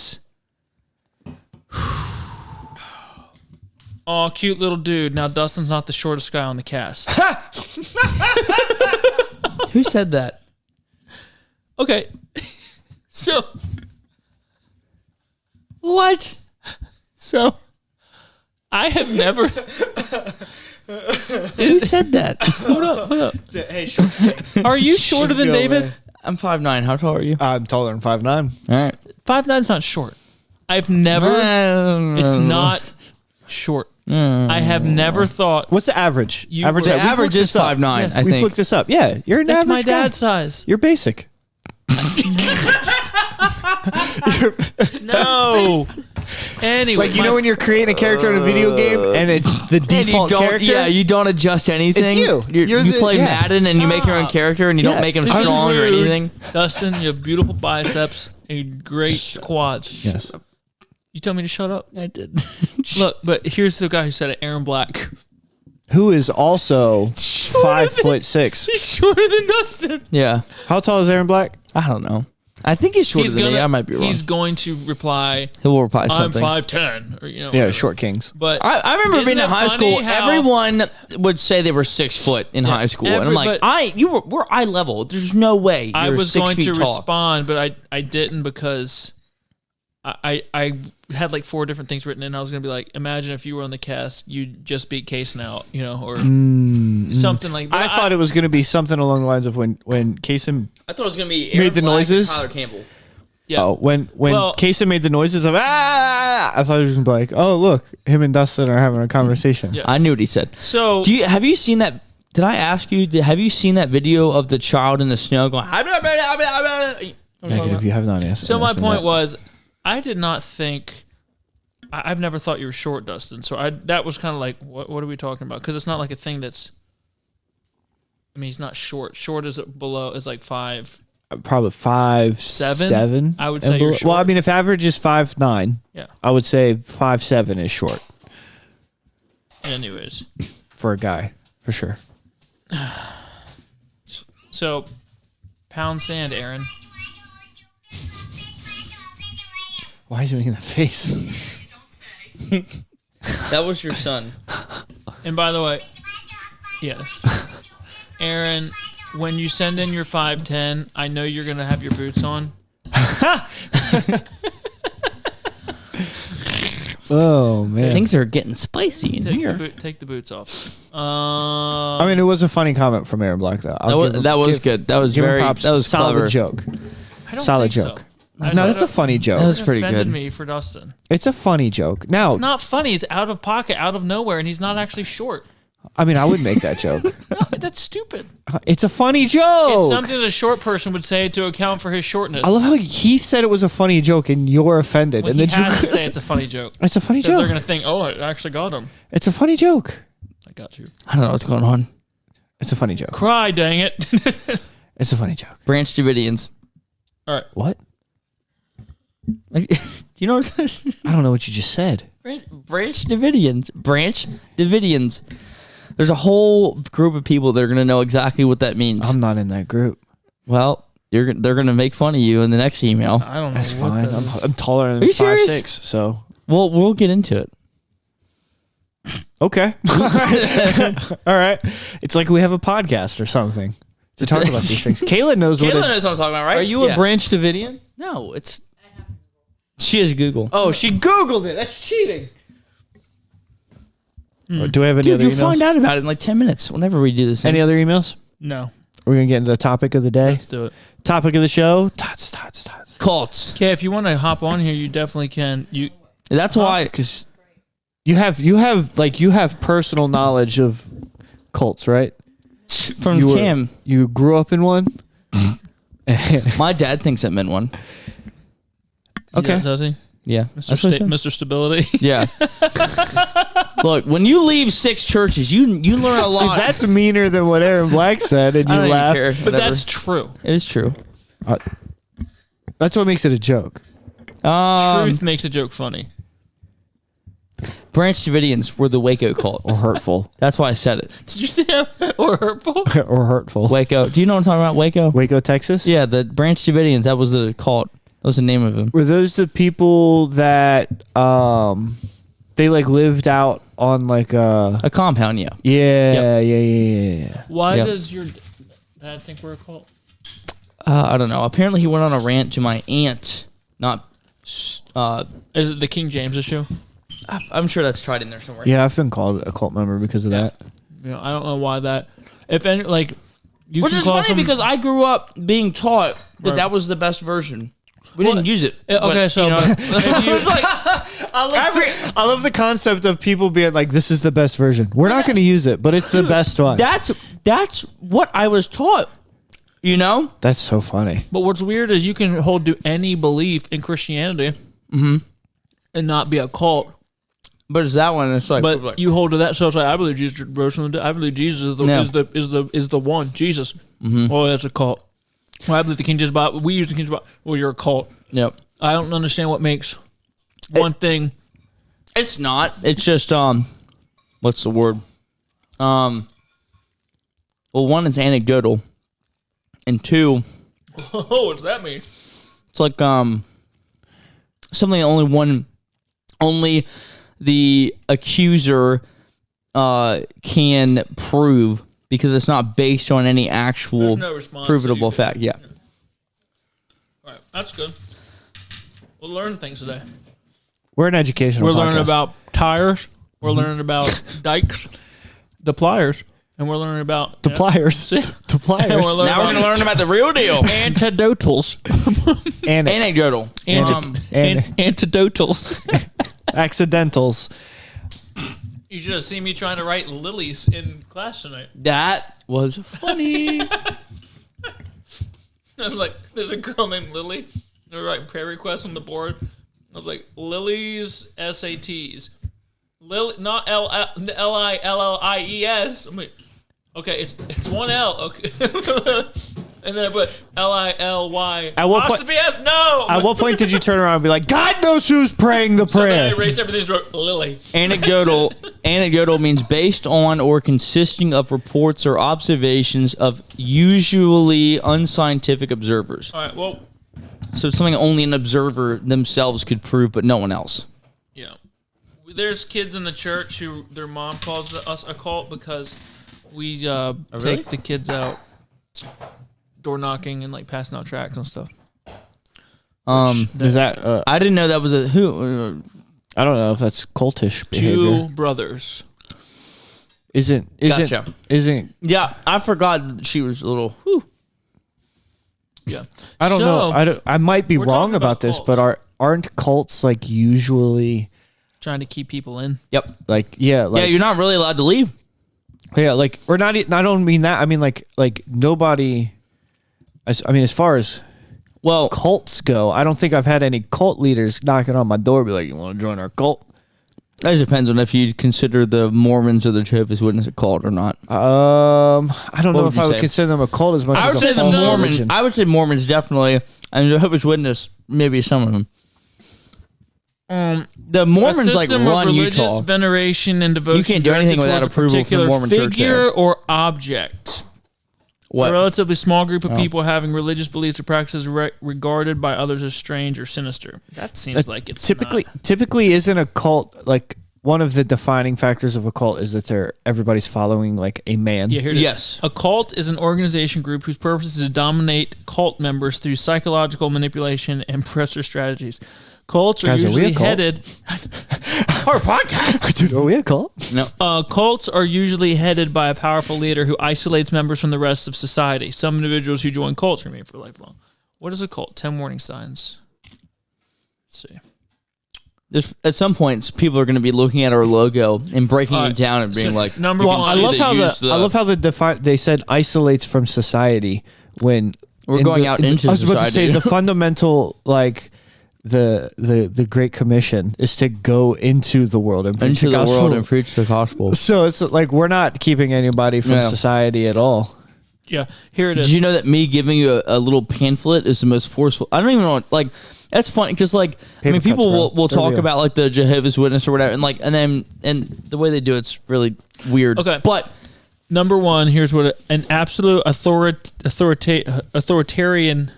"Oh, cute little dude. Now Dustin's not the shortest guy on the cast." Who said that? Okay. So What? I have never. Who said that? Hold up. Hey, short. Are you shorter than go, David? man. I'm 5'9". How tall are you? I'm taller than 5'9". All right. 5'9's not short. I've never. It's not short. I have never thought. What's the average? You average were- height? The We've average looked is this up. 5'9". I We've think. looked this up. Yeah, you're an That's average my guy. dad's size. You're basic. No. Anyway, Like, you know when you're creating a character in a video game and it's the And you default don't, character? yeah, you don't adjust anything. It's you. You're you the- play yeah. Madden and you make your own Stop. character and you Yeah. don't make him This is strong or rude. anything. Dustin, you have beautiful biceps and great quads. Yes. You told me to shut up. I did. Look, but here's the guy who said it, Aaron Black. Who is also 5'6". He's shorter than Dustin. Yeah. How tall is Aaron Black? I don't know. I think he's shorter than me. I might be wrong. He's going to reply, He will reply "I'm something. 5'10", or Yeah, whatever. short kings. But I remember Isn't being in it high funny school. how- Everyone would say they were 6 foot in high school, and I'm like, we're eye level. There's no way you're I was 6 going feet to tall. respond, but I didn't because I had like 4 different things written in. I was gonna be like, imagine if you were on the cast, you just beat Kaysen out, or something like that. I thought it was going to be something along the lines of when Kaysen I thought it was gonna be Made the Black and noises? Tyler Campbell. Yeah. Oh, when Well- Kaysen made the noises of I thought it was gonna be like, oh look, him and Dustin are having a conversation. Yeah. I knew what he said. So Have you seen that? Did I ask you? Have you seen that video of the child in the snow going? Negative, you have not answered. So my point was, I did not think. I've never thought you were short, Dustin. So that was kind of like, what are we talking about? Because it's not like a thing that's. I mean, he's not short. Short is below is like 5. Probably 5'7". I would and say you're below. Well, I short. mean, if average is 5'9", Yeah. I would say 5'7" is short Anyways, for a guy, for sure. so pound sand, Aaron. Why is he making that face? That was your son. And by the way, yes, Aaron. When you send in your 5'10", I know you're gonna have your boots on. Oh man. Things are getting spicy in Take here. take the boots off. I mean, it was a funny comment from Aaron Black, though. That was good. That was give him very. props. That was solid clever. joke. I don't Solid think joke. So. No, that's a funny joke. That was pretty offended good. me for Dustin. It's a funny joke. Now, It's not funny. It's out of pocket, out of nowhere, and he's not actually short. I mean, I would make that joke. No, that's stupid. It's a funny It's joke. something that a short person would say to account for his shortness. I love how he said it was a funny joke and you're offended. Well, and he then has to say it's a funny joke. it's a funny Because joke. they're going to think, oh, I actually got him. It's a funny joke. I got you. I don't know what's going on. It's a funny joke. Cry, dang it. It's a funny joke. Branch Davidians. All right. What? Do you know what this is? I don't know what you just said. Branch Davidians. Branch Davidians. There's a whole group of people that are going to know exactly what that means. I'm not in that group. Well, they're going to make fun of you in the next email. I don't know. That's what fine. that is. I'm taller Are than you serious? 5'6", so We'll get into it. okay. All right. It's like we have a podcast or something to talk about these things. Kayla knows Kayla what. knows what I'm talking about, right? Are you Yeah. a Branch Davidian? No, it's. She has Google. Oh, she Googled it. That's cheating. Do we have any Dude, other you'll emails? find out about it in like 10 minutes whenever we do this. Any other emails? No. We're gonna get into the topic of the day. Let's do it. Topic of the show. Tots. Cults. Okay, if you want to hop on here, you definitely can. That's why. Because you have personal knowledge of cults, right? From You Cam. You grew up in one. My dad thinks that meant one. Okay. Yeah, does he? Yeah. Mr. That's what I said. Mr. Stability. Yeah. Look, when you leave 6 churches, you learn a lot. See, that's meaner than what Aaron Black said, and I you don't even laugh. care. But Whatever. that's true. It is true. That's what makes it a joke. Truth makes a joke funny. Branch Davidians were the Waco cult. Or hurtful. That's why I said it. Did you say or hurtful? Or hurtful. Waco. Do you know what I'm talking about? Waco? Waco, Texas? Yeah, the Branch Davidians. That was the cult. That was the name of them. Were those the people that they like lived out on like A compound, yeah. yeah. Why Yep. does your dad think we're a cult? I don't know. Apparently, he went on a rant to my aunt. Not. Is it the King James issue? I'm sure that's tried in there somewhere. Yeah, I've been called a cult member because of that. You know, I don't know why that. If any, like, you Which can is call funny some- because I grew up being taught that Right. that was the best version. We Well, didn't use it. okay, but, so you know, but if you- it's like I love the concept of people being like, "This is the best version." We're not going to use it, but it's the best one. that's what I was taught. You know, That's so funny. But what's weird is you can hold to any belief in Christianity and not be a cult. but it's that one. It's like, But you hold to that, so it's like I believe Jesus rose from the dead. I believe Jesus is the Yeah. is the one. Jesus. Oh, that's a cult. Well, I believe the King James Bible. We use the King James Bible. Well, you're a cult. yep. I don't understand what makes one thing. It's not. It's just what's the word? Well, one is anecdotal, and 2, Oh, what's that mean? it's like something that only the accuser can prove because it's not based on any actual There's no response that provable you can- fact. Yeah. All right, that's good. We'll learn things today. We're an educational We're learning podcast. about tires. We're learning about dikes, the pliers, and we're learning about the pliers. And The pliers. we're learning Now we're going to learn about the real deal. antidotals. Anecdotal. Antidotals. Accidentals. You should have seen me trying to write lilies in class tonight. That was funny. I was like, there's a girl named Lily. They were writing prayer requests on the board. I was like, Lily's SATs. Lily, not Lillies. I'm like, okay, it's one L. Okay. And then I put Lily. At what point- No. At what point did you turn around and be like, God knows who's praying the So then I prayer? erased everything and wrote Lily. Anecdotal means based on or consisting of reports or observations of usually unscientific observers. All right, well, So it's something only an observer themselves could prove, but no one else. yeah. There's kids in the church who their mom calls us a cult because we take the kids out door knocking and like passing out tracts and stuff. Is that, I didn't know that was a who. I don't know if that's cultish behavior. Two brothers. Gotcha. Isn't, Yeah, I forgot she was a little. Whew. Yeah. I don't know. I might be we're wrong talking about about this, cults. but aren't cults like usually Trying to keep people in. Yep. like, yeah, like, Yeah, you're not really allowed to leave. yeah, like, or not, I don't mean that. I mean, like nobody, I mean, as far as Well, cults go, I don't think I've had any cult leaders knocking on my door be like, you want to join our cult? that just depends on if you consider the Mormons or the Jehovah's Witness a cult or not. I don't know would if you I would say? consider them a cult as much I as would a say the false Mormons. religion. I would say Mormons definitely, and Jehovah's Witness maybe some of them. The Mormons a like system run of religious Utah. veneration and devotion. You can't do anything directed without towards a approval from the particular Mormon church figure there. or object. What? A relatively small group of people having religious beliefs or practices regarded by others as strange or sinister. That seems like it's Typically isn't a cult like one of the defining factors of a cult is that everybody's following like a man. Yeah, here it is. Yes. A cult is an organization group whose purpose is to dominate cult members through psychological manipulation and pressure strategies. Cults are Guys, are we usually a cult? headed. Our podcast. Dude, are we a cult? No. Cults are usually headed by a powerful leader who isolates members from the rest of society. Some individuals who join cults remain for lifelong. What is a cult? 10 warning signs. Let's see. There's, at some points, people are going to be looking at our logo and breaking it down and being so like, number you one, can I see love they how use I love how they said isolates from society when We're in going out into I was about to say society. the fundamental like the Great Commission is to go into the world and preach into the the gospel. world and preach the gospel. So it's like we're not keeping anybody from Yeah. society at all. Yeah, here it is. Did you know that me giving you a little pamphlet is the most forceful? I don't even know. Like, that's funny because, like, I mean, Paper people cuts, bro. will They're talk real. about like the Jehovah's Witness or whatever, and the way they do it's really weird. Okay. but Number one, here's what an absolute authoritarian.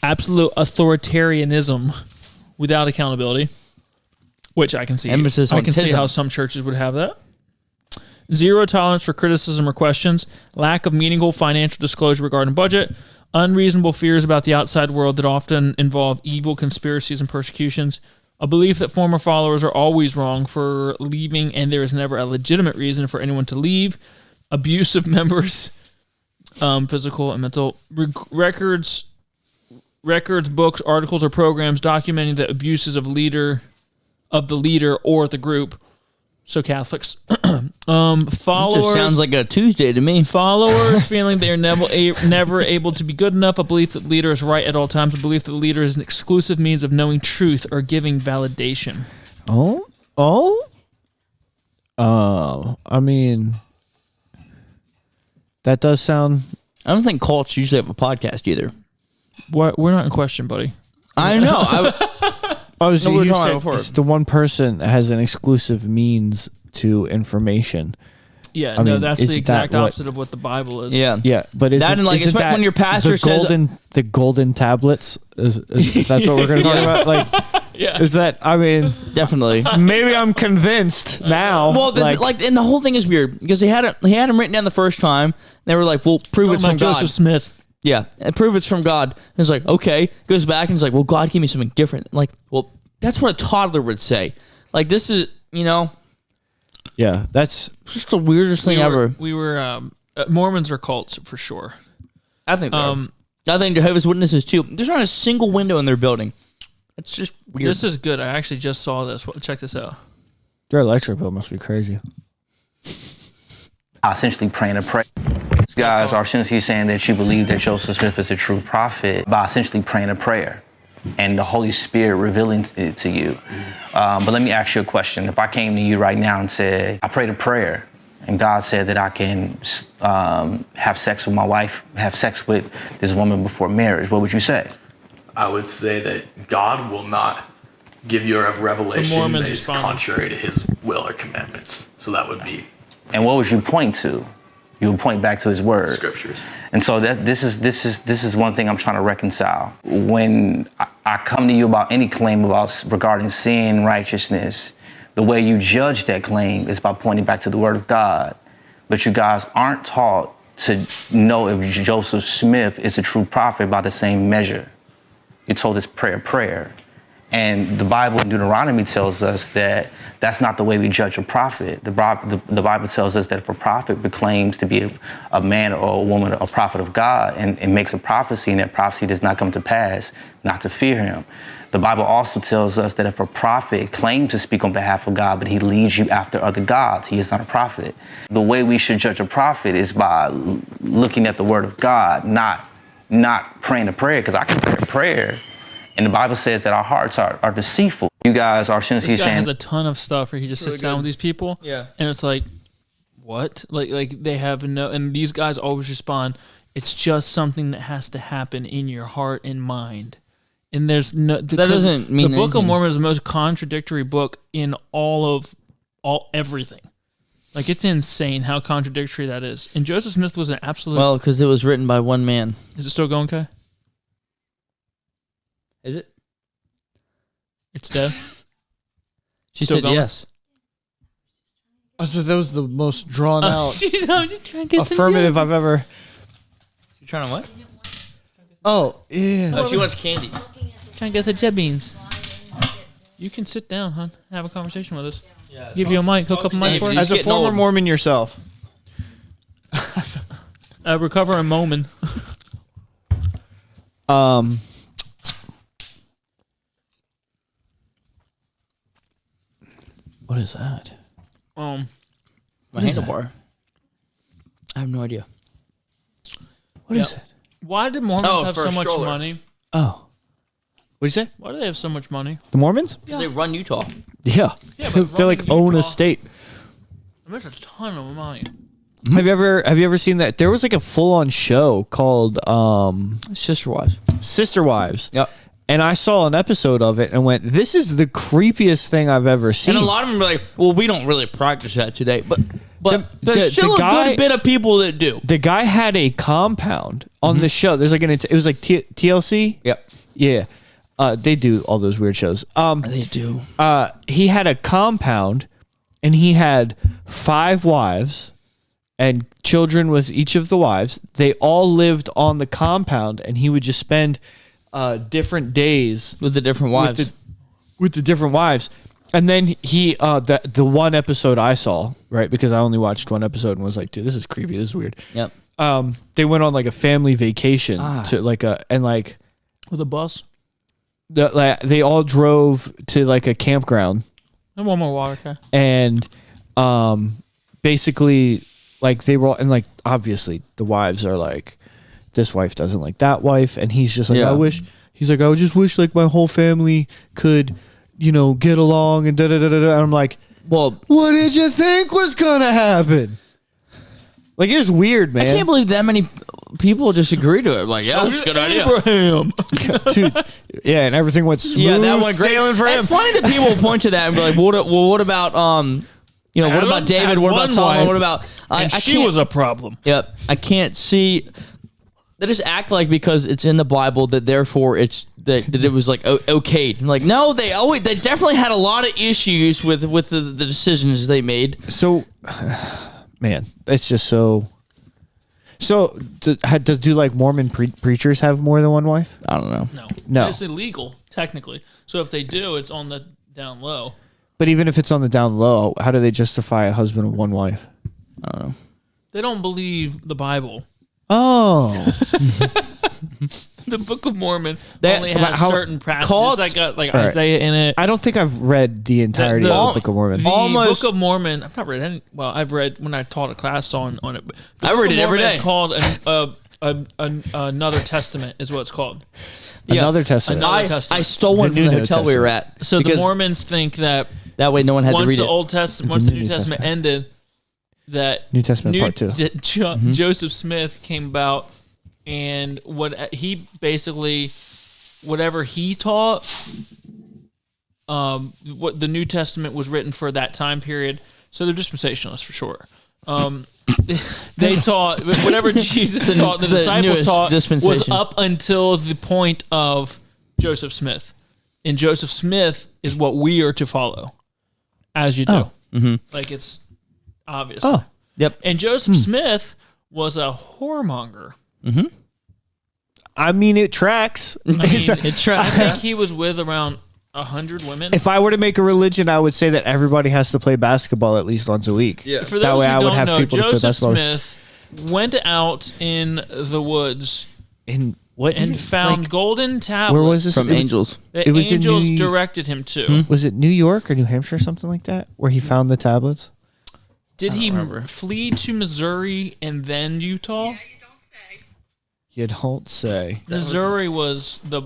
absolute authoritarianism without accountability, which I can see. Emphasis I on can see tism. how some churches would have that. Zero tolerance for criticism or questions, lack of meaningful financial disclosure regarding budget, unreasonable fears about the outside world that often involve evil conspiracies and persecutions, a belief that former followers are always wrong for leaving and there is never a legitimate reason for anyone to leave, abuse of members, physical and mental records, books, articles, or programs documenting the abuses of the leader or the group. So Catholics, It followers. just sounds like a Tuesday to me. Followers feeling they are never able to be good enough, a belief that the leader is right at all times, a belief that the leader is an exclusive means of knowing truth or giving validation. I mean, that does sound. I don't think cults usually have a podcast either. We're not in question, buddy. I know. I was No, we were you talking said before. it's the one person that has an exclusive means to information. Yeah, I no, mean, that's is the that exact what- opposite of what the Bible is. yeah. Yeah, but That and, like, isn't especially that when your pastor the says- the golden tablets? Is that's what we're going to talk about? Like, Yeah. is that? I mean, Definitely. maybe I'm convinced now. Well, and the whole thing is weird because he had him written down the first time. They were like, "Well, prove Talking it's from about God." Joseph Smith. Yeah, and prove it's from God. And it's like, okay. Goes back and he's like, well, God gave me something different. Like, well, that's what a toddler would say. Like, this is, Yeah, that's just the weirdest thing ever. We were Mormons are cults for sure. I think I think Jehovah's Witnesses too. There's not a single window in their building. It's just weird. This is good. I actually just saw this. Check this out. their electric bill must be crazy. Essentially praying a prayer. Guys are essentially saying that you believe that Joseph Smith is a true prophet by essentially praying a prayer and the Holy Spirit revealing it to you. But let me ask you a question. If I came to you right now and said, I prayed a prayer and God said that I can have sex with my wife, have sex with this woman before marriage, what would you say? I would say that God will not give you a revelation that is contrary to his will or commandments. So that would be. And what would you point to? You would point back to his word. Scriptures. And so this is one thing I'm trying to reconcile. When I come to you about any claim regarding sin, righteousness, the way you judge that claim is by pointing back to the word of God. But you guys aren't taught to know if Joseph Smith is a true prophet by the same measure. You're told it's prayer. And the Bible in Deuteronomy tells us that that's not the way we judge a prophet. The Bible tells us that if a prophet proclaims to be a man or a woman, a prophet of God, and makes a prophecy, and that prophecy does not come to pass, not to fear him. The Bible also tells us that if a prophet claims to speak on behalf of God, but he leads you after other gods, he is not a prophet. The way we should judge a prophet is by looking at the word of God, not praying a prayer, because I can pray a prayer. And the Bible says that our hearts are deceitful. You guys are essentially saying... This guy has a ton of stuff where he just sits down with these people. Yeah. And it's like, what? Like they have no... And these guys always respond, it's just something that has to happen in your heart and mind. And there's no... That doesn't mean The Book anything. of Mormon is the most contradictory book in all everything. Like, it's insane how contradictory that is. And Joseph Smith was an absolute... Well, because it was written by one man. Is it still going, Kai? Is it? It's dead? She Still said going? yes. I suppose that was the most drawn out I'm just trying to get affirmative I've ever. You trying to what? Oh, yeah. Oh, she wants candy. Trying to get some jet beans. You can sit down, hon. Have a conversation with us. Give you a mic. Hook up a mic for He's us. As a getting former old. Mormon yourself. Recover a moment. What is that? My is handlebar. I have no idea. What is it? Why did Mormons have for so a much stroller. money? Oh. What'd you say? Why do they have so much money? The Mormons? Because they run Utah. Yeah. Yeah, but they like running own a Utah- state. There's a ton of money. Have you ever seen that? There was like a full on show called Sister wives. Sister Wives. Yep. And I saw an episode of it and went, this is the creepiest thing I've ever seen. And a lot of them are like, well, we don't really practice that today. But there's the still guy- a good bit of people that do. The guy had a compound on the show. There's like it was like TLC. Yep. Yeah. They do all those weird shows. They do. He had a compound and he had 5 wives and children with each of the wives. They all lived on the compound and he would just spend different days With the different wives. with the different wives. And then he the one episode I saw, right, because I only watched one episode and was like, dude, this is creepy, this is weird. Yep. They went on like a family vacation to like With a bus? they all drove to like a campground And one more water, okay? and basically like they were all, and like obviously the wives are like, this wife doesn't like that wife, and he's just like, Yeah. I just wish like my whole family could, get along and and I'm like, Well, what did you think was gonna happen? Like, it's weird, man. I can't believe that many people just agree to it. Like, yeah, that's a good idea. Abraham. Dude, yeah, and everything went smooth. Yeah, that went great. sailing for him. It's funny that people point to that and be like, what about what Adam about David? had What about one Solomon? wife, What about I she can't- was a problem. Yep. I can't see. They just act like because it's in the Bible that therefore it's that it was like okayed. Like, no, they definitely had a lot of issues with the decisions they made. So, man, it's just so So, do like Mormon preachers have more than one wife? I don't know. No. It's illegal technically. So if they do, it's on the down low. But even if it's on the down low, how do they justify a husband of one wife? I don't know. They don't believe the Bible. Oh. The Book of Mormon That- only has how- certain passages Cults- that got like All right. Isaiah in it. I don't think I've read the entirety The- of the Book of Mormon. The Almost- Book of Mormon. I've not read any. Well, I've read when I taught a class on it. But the I Book read of it every Mormon day. It's called another testament. Is what it's called. Another Testament. Another Testament. I stole one The from the New hotel we were at. So the because Mormons think that that way no one had to once read the it. Old Testament, It's once a the New New Testament Testament. ended, that New Testament part 2. Joseph Smith came about, and what he basically, whatever he taught, what the New Testament was written for that time period. So they're dispensationalists for sure. They taught whatever Jesus taught, the disciples newest taught was dispensation. up until the point of Joseph Smith, and Joseph Smith is what we are to follow, as you do. Oh. Like it's obvious. Oh. Yep. And Joseph Smith was a whoremonger. I mean, it tracks. I mean, It I think he was with around 100 women. If I were to make a religion, I would say that everybody has to play basketball at least once a week. Yeah. For That those way who I would don't have know, people to play Joseph basketball. Smith went out in the woods In what? and found like, golden tablets where was this? From It was- angels. that It was in angels New- directed him to. Was it New York or New Hampshire or something like that, where he found the tablets? Did he flee to Missouri and then Utah? You don't say. Missouri was the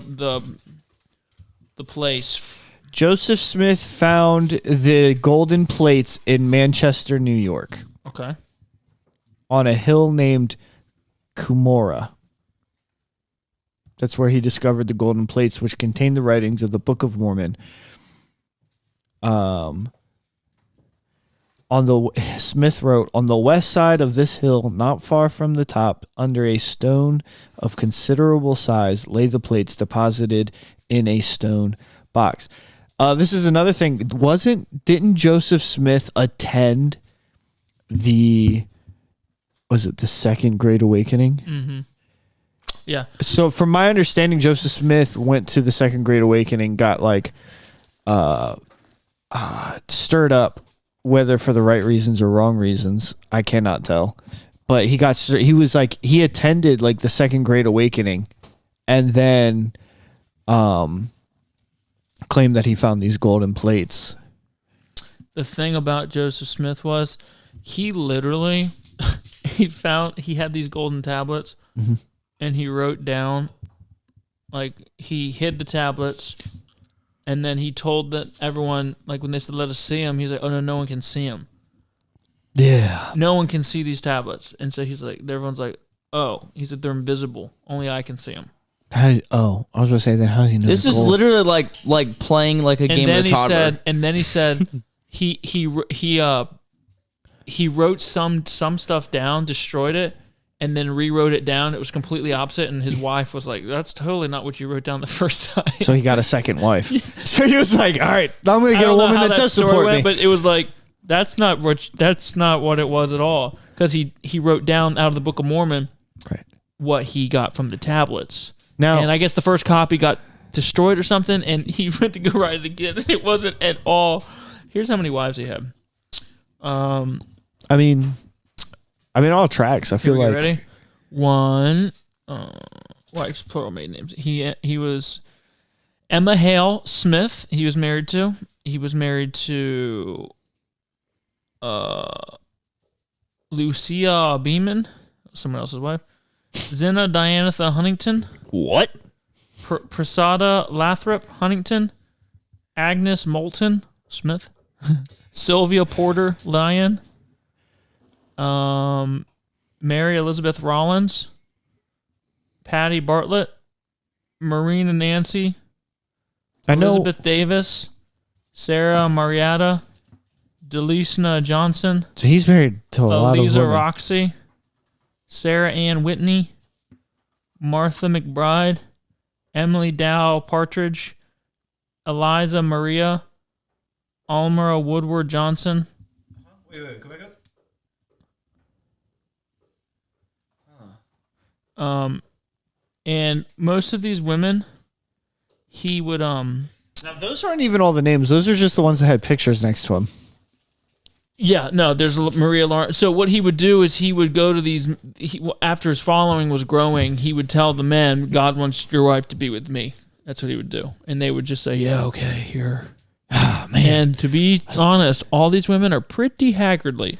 place. Joseph Smith found the golden plates in Manchester, New York, Okay. on a hill named Cumorah. That's where he discovered the golden plates, which contained the writings of the Book of Mormon. Smith wrote, on the west side of this hill, not far from the top, under a stone of considerable size, lay the plates deposited in a stone box. This is another thing. Didn't Joseph Smith attend the Second Great Awakening? Yeah. So from my understanding, Joseph Smith went to the Second Great Awakening, got like stirred up, whether for the right reasons or wrong reasons, I cannot tell. But he attended like the Second Great Awakening, and then claimed that he found these golden plates. The thing about Joseph Smith was he literally he had these golden tablets and he wrote down, like, he hid the tablets, and then he told that everyone, like, when they said let us see them, he's like, oh no one can see them. Yeah. No one can see these tablets. And so he's like, everyone's like, oh, he said they're invisible, only I can see them. I was going to say, then how does he know? This the is gold? literally like playing like a And game then of he toddler. said, he wrote some stuff down, destroyed it, and then rewrote it down. It was completely opposite, and his wife was like, that's totally not what you wrote down the first time. So he got a second wife. So he was like, all right, I'm going to I get a don't know woman how that does story support went, me. but it was like, that's not what it was at all, because he wrote down out of the Book of Mormon Right. what he got from the tablets. Now, And I guess the first copy got destroyed or something, and he went to go write it again, and it wasn't at all. Here's how many wives he had. I mean, all tracks. I feel Here we go, like ready? One, wives, plural maiden names. He was Emma Hale Smith. He was married to. He was married to Lucia Beeman, someone else's wife. Zena Dianatha Huntington. what? Prasada Lathrop Huntington. Agnes Moulton Smith. Sylvia Porter Lyon. Mary Elizabeth Rollins. Patty Bartlett. Marina Nancy. I know. Elizabeth Davis. Sarah Marietta. Delisna Johnson. So he's married to a lot of Eliza women. Roxy. Sarah Ann Whitney. Martha McBride. Emily Dow Partridge. Eliza Maria. Almira Woodward Johnson. Wait, go back up. And most of these women, he would Now those aren't even all the names. Those are just the ones that had pictures next to them. Yeah, no, there's Maria Lawrence. So what he would do is he would go to these, after his following was growing, he would tell the men, God wants your wife to be with me. That's what he would do. And they would just say, yeah, okay, here. Oh, man. And to be honest, all these women are pretty haggardly.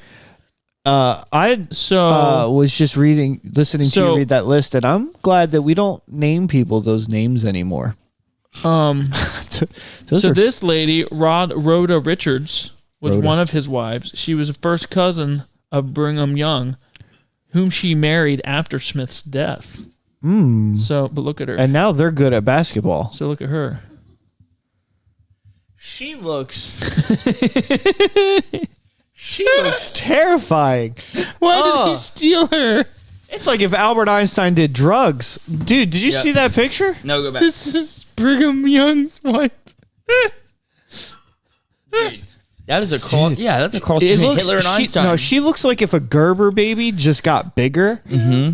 I was just listening to you read that list, and I'm glad that we don't name people those names anymore. This lady, Rhoda Richards, was one of his wives. She was a first cousin of Brigham Young, whom she married after Smith's death. So, but look at her. And now they're good at basketball. So look at her. She looks terrifying. Why did he steal her? It's like if Albert Einstein did drugs. Dude, did you see that picture? No, go back. This is Brigham Young's wife. Dude, that is a Carl. Yeah, that's a Carl. Hitler and Einstein. No, she looks like if a Gerber baby just got bigger,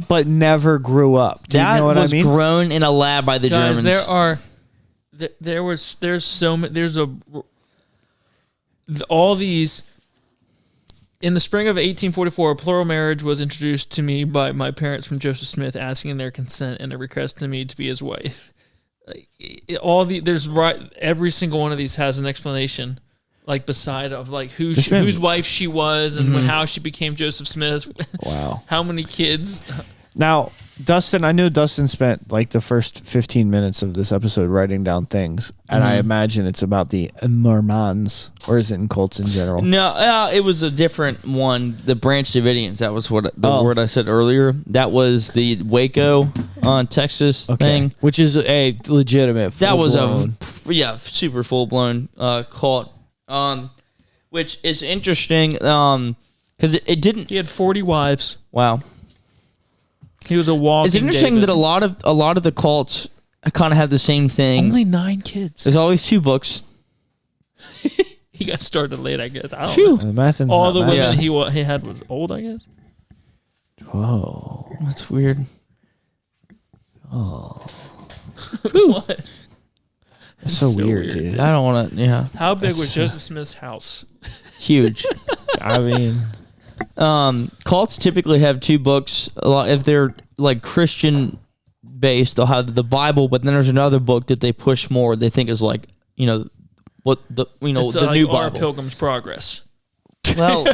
but never grew up. Do you know what I mean? Grown in a lab by the Guys, Germans. All these. In the spring of 1844, a plural marriage was introduced to me by my parents from Joseph Smith, asking their consent and a request to me to be his wife. Every single one of these has an explanation, like beside of like whose wife she was and how she became Joseph Smith. Wow, how many kids? Now, Dustin, I know Dustin spent like the first 15 minutes of this episode writing down things, and I imagine it's about the Mormons, or is it in cults in general? No, it was a different one. The Branch Davidians. That was what the word I said earlier. That was the Waco, Texas thing, which is a legitimate. That was super full blown cult. Which is interesting because it didn't. He had 40 wives. Wow. He was a walking. It's interesting David. that a lot of the cults kind of have the same thing. Only 9 kids. There's always 2 books. He got started late, I guess. I don't know. All the women he had was old, I guess. Whoa, that's weird. Oh, what? That's so weird, dude. I don't want to. Yeah. How big was Joseph Smith's house? Huge. I mean. Cults typically have 2 books. A lot, if they're like Christian based, they'll have the Bible, but then there's another book that they push more. They think is like what the it's the like new our Bible. Pilgrim's Progress. Well,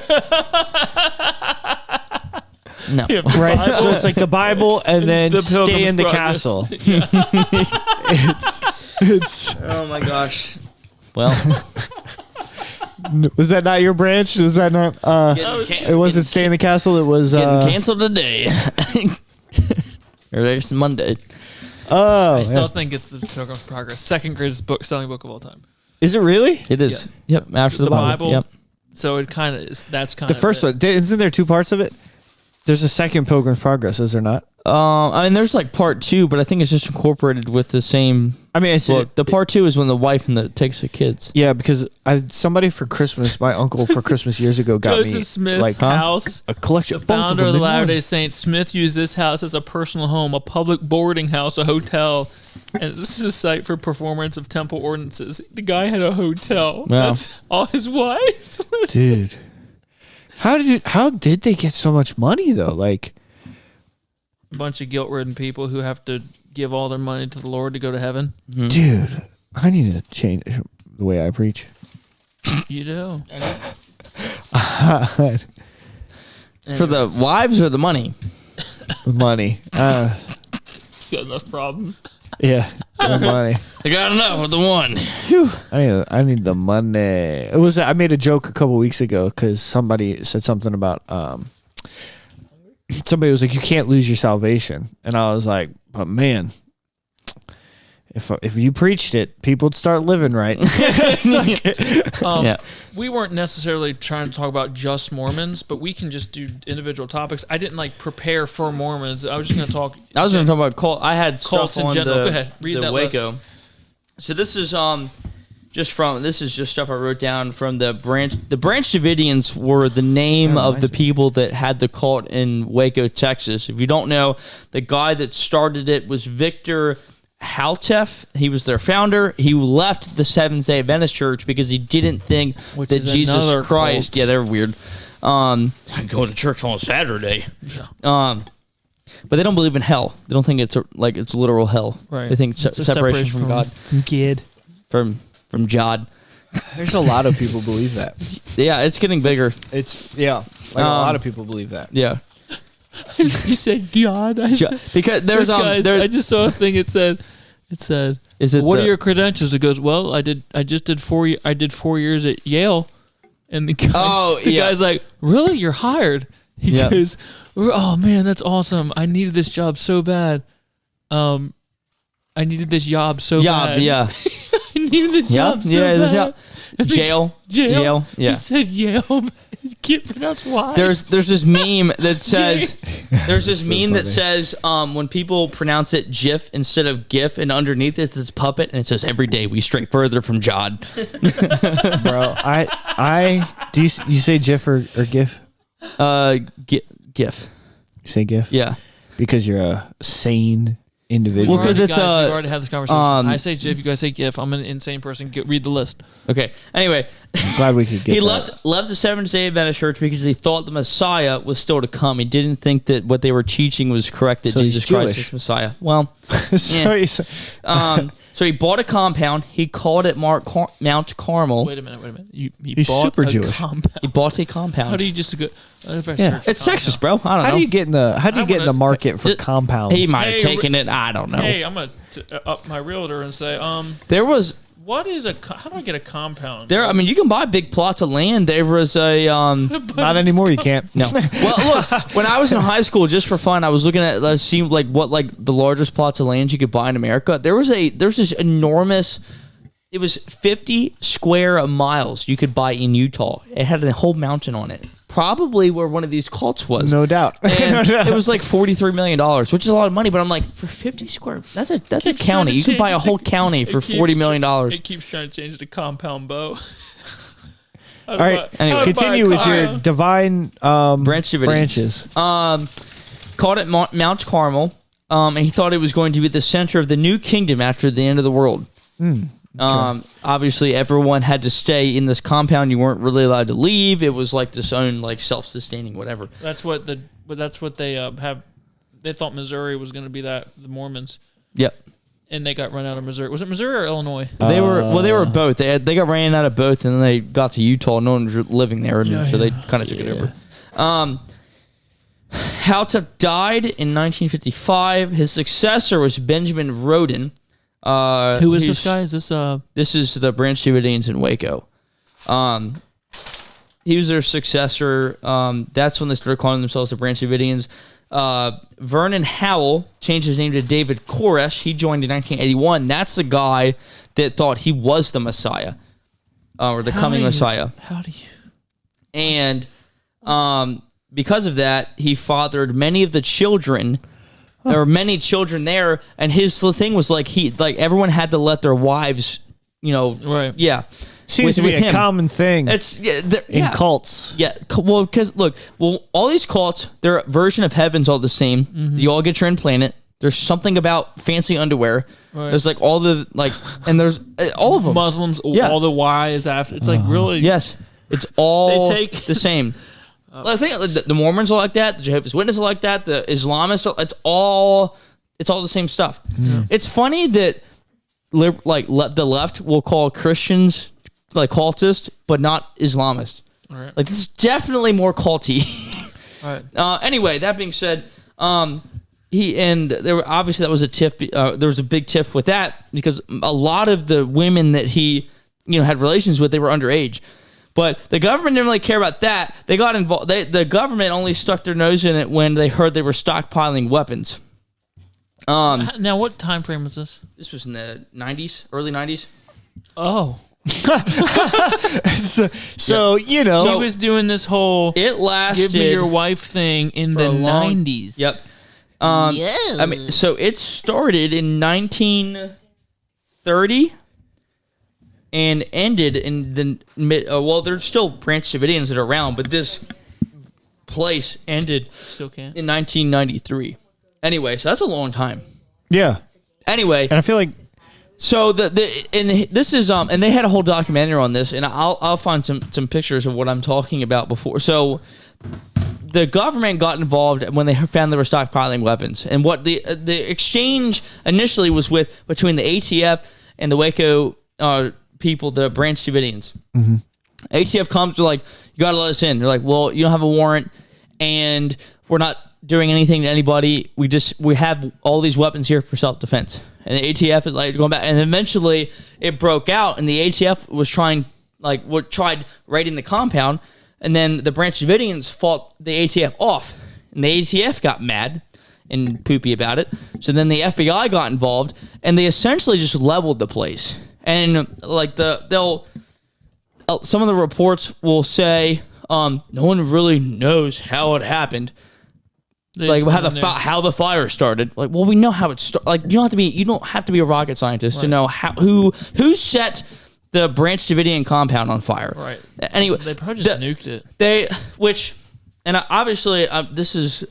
no, right. So it's like the Bible and then The stay Pilgrim's in the Progress. castle. It's. oh my gosh. Well, Was that not your branch? Was that not? It wasn't stay in the castle. It was getting canceled today. Or next Monday. Oh, I still think it's the Pilgrim's Progress, second greatest selling book of all time. is it really? It is. Yep. After the Bible. Yep. So it kind of is. That's kind The of first one. Isn't there 2 parts of it? There's a second Pilgrim's Progress, is there not? I mean, there's like part 2, but I think it's just incorporated with the same. I mean, book. The part 2 is when the wife takes the kids. Yeah, because somebody for Christmas, my uncle for Christmas years ago got Joseph me Smith's house. a collection. The both founder of them the in one. Latter-day Saints, Smith used this house as a personal home, a public boarding house, a hotel, and this is a site for performance of temple ordinances. The guy had a hotel. Wow. That's all his wives. Dude, how did they get so much money though? Like. A bunch of guilt-ridden people who have to give all their money to the Lord to go to heaven. Dude, I need to change the way I preach. You do. For the wives or the money? Money. He's got enough problems. Yeah, the money. I got enough with the one. I need the money. I made a joke a couple weeks ago because somebody said something about somebody was like, you can't lose your salvation. And I was like, but man, if you preached it, people would start living right. We weren't necessarily trying to talk about just Mormons, but we can just do individual topics. I didn't prepare for Mormons. I was just going to talk. I was going to talk about cult. I had cults stuff in on general. the, Go ahead, read the that Waco. list. So this is this is just stuff I wrote down from the Branch Davidians were the name of the people that had the cult in Waco, Texas. If you don't know, the guy that started it was Victor Haltef. He was their founder. He left the Seventh-day Adventist Church because he didn't think that Jesus Christ. Yeah, they're weird. I go to church on a Saturday. Yeah. But they don't believe in hell. They don't think it's literal hell. Right. They think it's separation from God. From kid. From Jod. There's a lot of people believe that. Yeah, it's getting bigger. A lot of people believe that. Yeah. You said God. Because there's I just saw a thing. It said, is it what are your credentials? It goes, well, I did 4 years at Yale, and the guy's like, really, you're hired? He goes, oh man, that's awesome. I needed this job so bad. I needed this job so bad. Yeah. I needed this job so bad. Jail. Yeah. He said Yale. You can't pronounce why. There's this meme that says when people pronounce it GIF instead of GIF, and underneath it's puppet, and it says every day we stray further from Jod. Bro, I do you say GIF or GIF? GIF. You say GIF? Yeah. Because you're a sane individual. Well, because we've already had this conversation. I say GIF, you guys say GIF. I'm an insane person. Read the list. Okay. Anyway, I'm glad we could get. He left the Seventh-day Adventist Church because he thought the Messiah was still to come. He didn't think that what they were teaching was correct. That Jesus Christ is Messiah. Well, so he bought a compound. He called it Mount Carmel. Wait a minute. He's super Jewish. Compound. He bought a compound. How do you just go? It's Texas, bro. I don't know. How do you get in the market for compounds? He might have taken it. I don't know. Hey, I'm gonna up my realtor and say, there was. What is how do I get a compound? I mean, you can buy big plots of land. There was a not anymore. You can't. No. Well, look, when I was in high school, just for fun, I was looking at seemed like what the largest plots of land you could buy in America. There's this enormous. It was 50 square miles you could buy in Utah. It had a whole mountain on it. Probably where one of these cults was. No doubt. And it was like $43 million, which is a lot of money. But I'm like, for 50 square, that's a county. You can buy a whole county for $40 million. It keeps trying to change the compound bow. All right. Anyway, continue with your divine branches. Called it Mount Carmel. And he thought it was going to be the center of the new kingdom after the end of the world. Okay. Obviously, everyone had to stay in this compound. You weren't really allowed to leave. It was like this own, self-sustaining, whatever. That's what they have. They thought Missouri was going to be the Mormons. Yep. And they got run out of Missouri. Was it Missouri or Illinois? They were both. They got ran out of both, and then they got to Utah. No one was living there, so they kind of took it over. Haltef died in 1955. His successor was Benjamin Roden. Who is this guy? Is this This is the Branch Davidians in Waco. He was their successor. That's when they started calling themselves the Branch Davidians. Vernon Howell changed his name to David Koresh. He joined in 1981. That's the guy that thought he was the Messiah, or the coming Messiah. How do you? And because of that, he fathered many of the children. There were many children there, and his thing was everyone had to let their wives, right? Yeah, seems to be a common thing. It's in cults. Yeah, well, because all these cults, their version of heaven's all the same. Mm-hmm. You all get your own planet. There's something about fancy underwear. Right. There's all the and there's all of them. Muslims, all the Y's after. It's really yes. It's all they take the same. I think the Mormons are like that. The Jehovah's Witnesses are like that. The Islamists it's all the same stuff. Yeah. It's funny that the left will call Christians cultist, but not Islamist. Right. This is definitely more culty. Right. Anyway, that being said, there were obviously that was a tiff. There was a big tiff with that because a lot of the women that he had relations with, they were underage. But the government didn't really care about that. They got involved. The government only stuck their nose in it when they heard they were stockpiling weapons. Now, what time frame was this? This was in the 90s, early 90s. Oh. So he was doing this whole it lasted give me your wife thing in the 90s. Yep. I mean, so it started in 1930. and ended in the mid. Well, there's still Branch Davidians that are around, but this place ended Still can. in 1993. Anyway, so that's a long time. Yeah. Anyway, And I feel like so this is and they had a whole documentary on this, and I'll find some pictures of what I'm talking about before. So the government got involved when they found they were stockpiling weapons, and what the exchange initially was between the ATF and the Waco people, the Branch Davidians. Mm-hmm. ATF comes, they're like, you got to let us in. They're like, well, you don't have a warrant, and we're not doing anything to anybody. We have all these weapons here for self-defense. And the ATF is like going back, and eventually it broke out, and the ATF was tried raiding the compound, and then the Branch Davidians fought the ATF off, and the ATF got mad and poopy about it. So then the FBI got involved, and they essentially just leveled the place. And like some of the reports will say, no one really knows how it happened. Like how the fire started. Like, well, we know how it started. Like, you don't have to be a rocket scientist to know who set the Branch Davidian compound on fire. Right. Anyway, they probably just nuked it.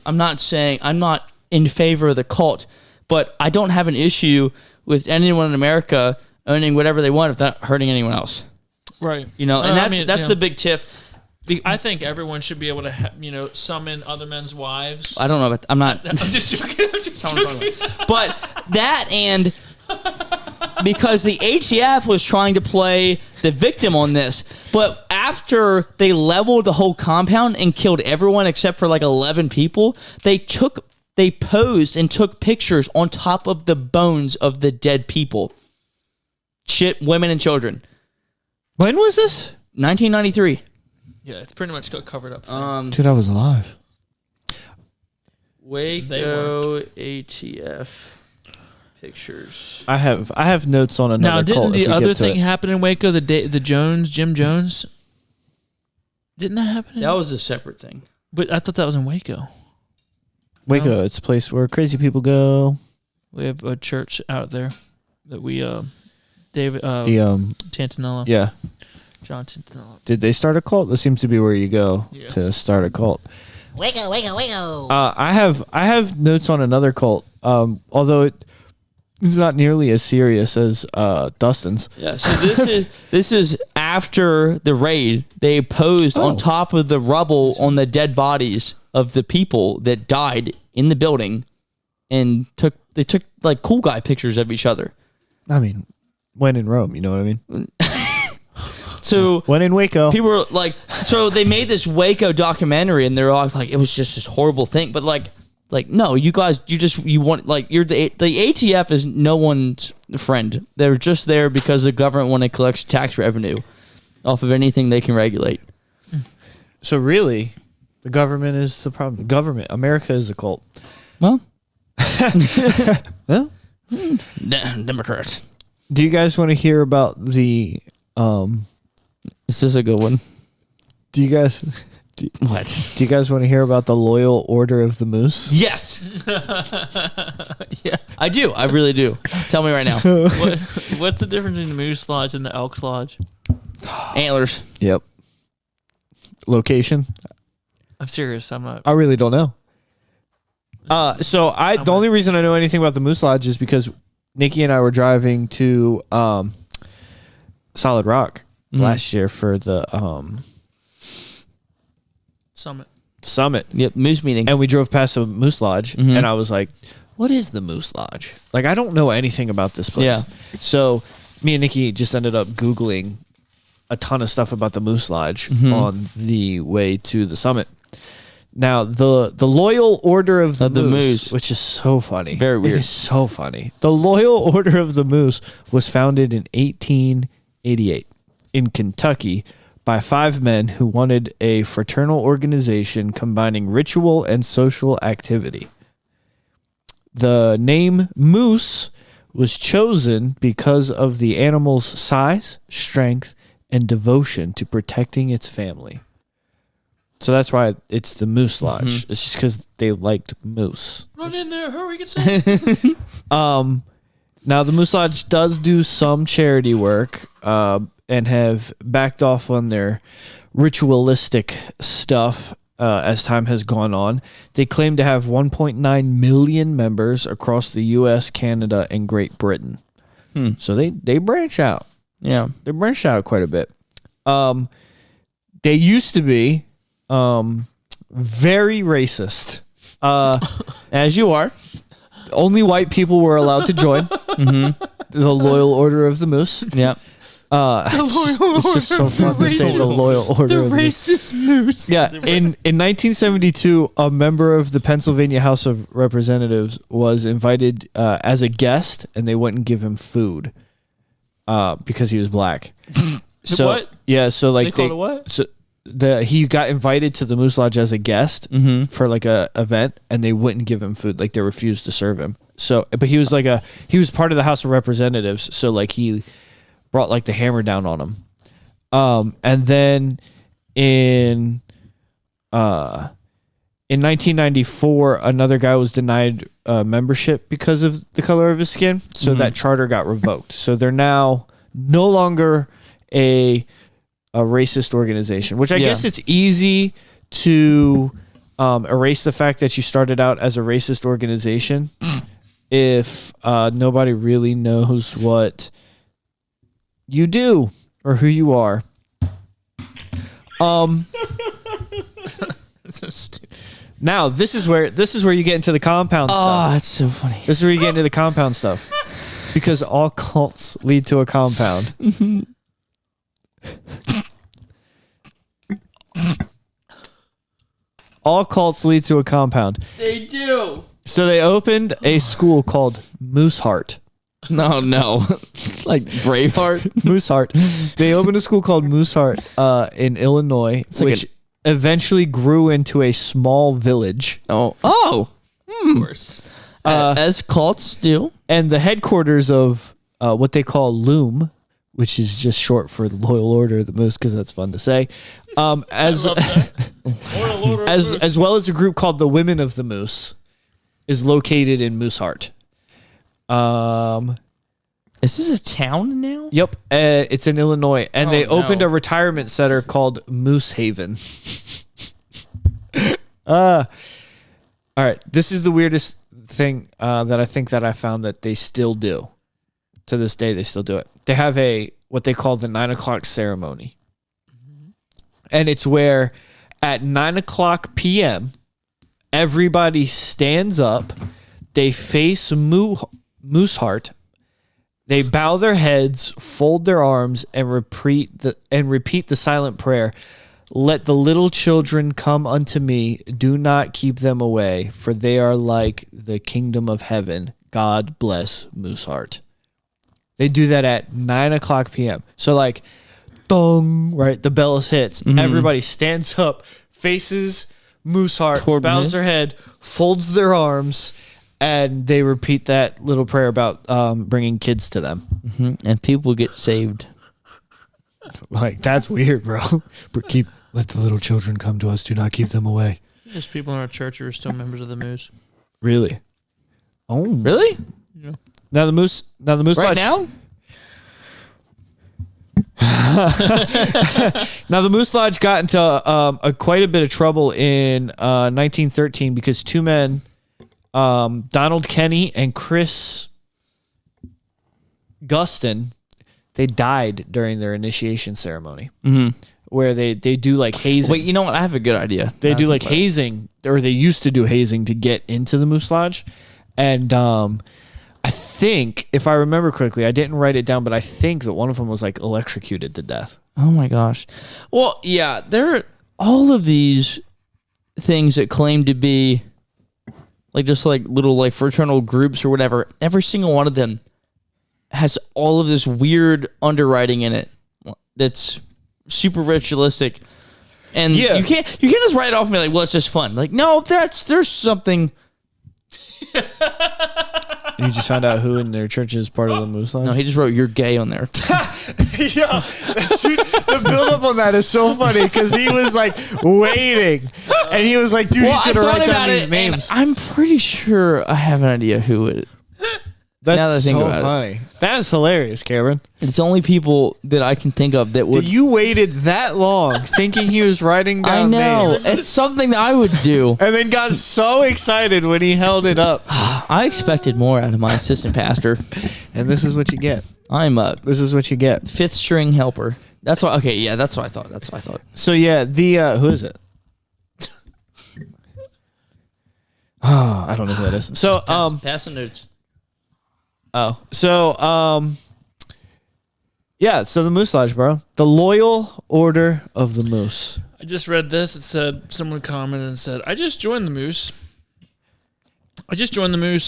I'm not saying I'm not in favor of the cult, but I don't have an issue with anyone in America owning whatever they want if not hurting anyone else. Right. And that's the big tiff. I think everyone should be able to, summon other men's wives. I don't know, but I'm not. I'm just joking. But that, and because the ATF was trying to play the victim on this, but after they leveled the whole compound and killed everyone except for like 11 people, they posed and took pictures on top of the bones of the dead people. Shit, women and children. when was this? 1993. Yeah, it's pretty much got covered up. Dude, I was alive. Waco ATF pictures. I have notes on another now, didn't cult the if we other get to thing it. happen in Waco? Jim Jones? Didn't that happen? That was a separate thing. But I thought that was in Waco. Waco, it's a place where crazy people go. We have a church out there that we, David, Tantanella. Yeah. John Tantanella. Did they start a cult? That seems to be where you go Yeah. to start a cult. Waco, Waco, Waco. I have notes on another cult. Although it's not nearly as serious as Dustin's. Yeah, so this is after the raid. They posed on top of the rubble on the dead bodies of the people that died in the building, and took like cool guy pictures of each other. I mean, when in Rome, you know what I mean? So when in Waco, people were like, so they made this Waco documentary, and they're all like, it was just this horrible thing. But like no, you guys, you want, like, you're the ATF is no one's friend. They're just there because the government want to collect tax revenue off of anything they can regulate. So really, the government is the problem. America is a cult. Well, Well, Democrats. do you guys want to hear about the? This is a good one. Do you guys? What? Do you guys want to hear about the Loyal Order of the Moose? Yes. Yeah. I do. I really do. Tell me right now. What's the difference between the Moose Lodge and the Elks Lodge? Antlers. Yep. Location? I'm serious. I'm not. I really don't know. The only reason I know anything about the Moose Lodge is because Nikki and I were driving to Solid Rock last year for the Summit. Yep, Moose meeting. And we drove past the Moose Lodge, and I was like, what is the Moose Lodge? Like, I don't know anything about this place. Yeah. So me and Nikki just ended up Googling a ton of stuff about the Moose Lodge on the way to the summit. Now, the Loyal Order of the Moose, which is so funny. Very weird. It is so funny. The Loyal Order of the Moose was founded in 1888 in Kentucky by 5 men who wanted a fraternal organization combining ritual and social activity. The name Moose was chosen because of the animal's size, strength, and devotion to protecting its family. So that's why it's the Moose Lodge. It's just because they liked moose. Run in there, hurry, get some. Now the Moose Lodge does do some charity work. and have backed off on their ritualistic stuff as time has gone on. They claim to have 1.9 million members across the U.S., Canada, and Great Britain. So they branch out. Yeah. They branched out quite a bit. They used to be very racist. As you are. Only white people were allowed to join the Loyal Order of the Moose. Yeah. It's just so fun to say the Loyal Order of the racist moose. Yeah, in 1972, a member of the Pennsylvania House of Representatives was invited as a guest, and they wouldn't give him food because he was black. So what? Yeah, so like They called it what? So he got invited to the Moose Lodge as a guest for like a event, and they wouldn't give him food. Like they refused to serve him. So, but he was part of the House of Representatives. So like he brought like the hammer down on him. And then in 1994, another guy was denied membership because of the color of his skin. So that charter got revoked. So they're now no longer a racist organization, which I guess it's easy to erase the fact that you started out as a racist organization if nobody really knows what you do or who you are. So stupid. Now this is where you get into the compound stuff. Oh, that's so funny. This is where you get into the compound stuff, because all cults lead to a compound. All cults lead to a compound. They do. So they opened a school called Mooseheart. No. Like Braveheart. Mooseheart. They opened a school called Mooseheart in Illinois, which eventually grew into a small village. Oh. Of course. As cults do. And the headquarters of what they call Loom, which is just short for the Loyal Order of the Moose, because that's fun to say, as well as a group called the Women of the Moose, is located in Mooseheart. Is this a town now? Yep, it's in Illinois, and they opened a retirement center called Moose Haven. All right, this is the weirdest thing that I think that I found that they still do. To this day, they still do it. They have what they call the 9 o'clock ceremony, and it's where at 9 o'clock p.m. everybody stands up, they face Mooseheart. They bow their heads, fold their arms, and repeat the silent prayer. Let the little children come unto me. Do not keep them away, for they are like the kingdom of heaven. God bless Mooseheart. They do that at 9 o'clock p.m. So like, dong, right? The bell hits. Everybody stands up, faces Mooseheart, bows their head, folds their arms, and they repeat that little prayer about bringing kids to them. And people get saved. Like, that's weird, bro. Let the little children come to us. Do not keep them away. There's people in our church who are still members of the Moose. Really? Oh, really? Yeah. Now the Moose right Lodge, now. Now the Moose Lodge got into quite a bit of trouble in 1913 because two men, Donald Kenny and Chris Guston, they died during their initiation ceremony, where they do like hazing. Wait, you know what? I have a good idea. They do like hazing, or they used to do hazing to get into the Moose Lodge, and I think, if I remember correctly, I didn't write it down, but I think that one of them was like electrocuted to death. Oh my gosh. Well, yeah, there are all of these things that claim to be like just like little like fraternal groups or whatever. Every single one of them has all of this weird underwriting in it that's super ritualistic. And you can't just write it off and be like, well, it's just fun. Like, no, there's something. You just found out who in their church is part of the Moose Lodge? No, he just wrote, you're gay on there. Yeah, dude, the build-up on that is so funny because he was like waiting, and he was like, dude, he's gonna write down these names. I'm pretty sure I have an idea who it. That's now that I think so about funny. That is hilarious, Cameron. It's only people that I can think of that would. You waited that long thinking he was writing down I know. names. It's something that I would do. And then got so excited when he held it up. I expected more out of my assistant pastor. And this is what you get. This is what you get. Fifth string helper. That's what. Okay, yeah, that's what I thought. So yeah, who is it? Oh, I don't know who that is. So passing notes. Yeah, so the Moose Lodge, bro. The Loyal Order of the Moose. I just read this. It said, someone commented and said, I just joined the Moose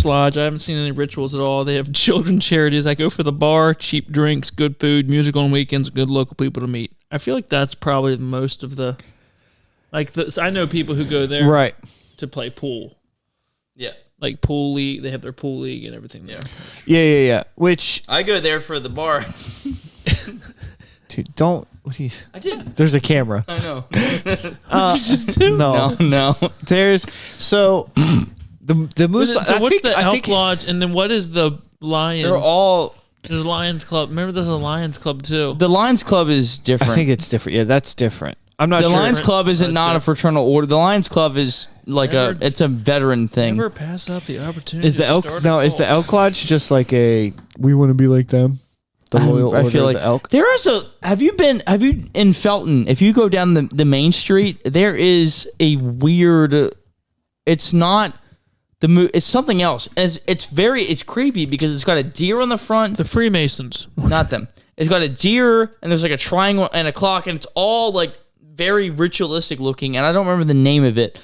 Lodge. I haven't seen any rituals at all. They have children charities. I go for the bar, cheap drinks, good food, music on weekends, good local people to meet. I feel like that's probably most of the, I know people who go there right to play pool. Yeah. Like pool league. They have their pool league and everything there. Yeah. Which I go there for the bar. Dude, don't. What do you? I did. There's a camera. I know. What did you just do? No. There's the Moose. What's the Elk Lodge, and then what is the Lions? They're all. There's a Lions Club. Remember, there's a Lions Club too. The Lions Club is different. I think it's different. Yeah, that's different. I'm not sure. The Lions Club isn't not a fraternal order. The Lions Club is like it's a veteran thing. Never pass up the opportunity. Is the Elk is the Elk Lodge just like we want to be like them? The Loyal Order of the Elk. There also have you in Felton? If you go down the main street, there is a weird. It's not it's something else. It's creepy because it's got a deer on the front. The Freemasons, not them. It's got a deer and there's like a triangle and a clock and it's all like very ritualistic looking, and I don't remember the name of it,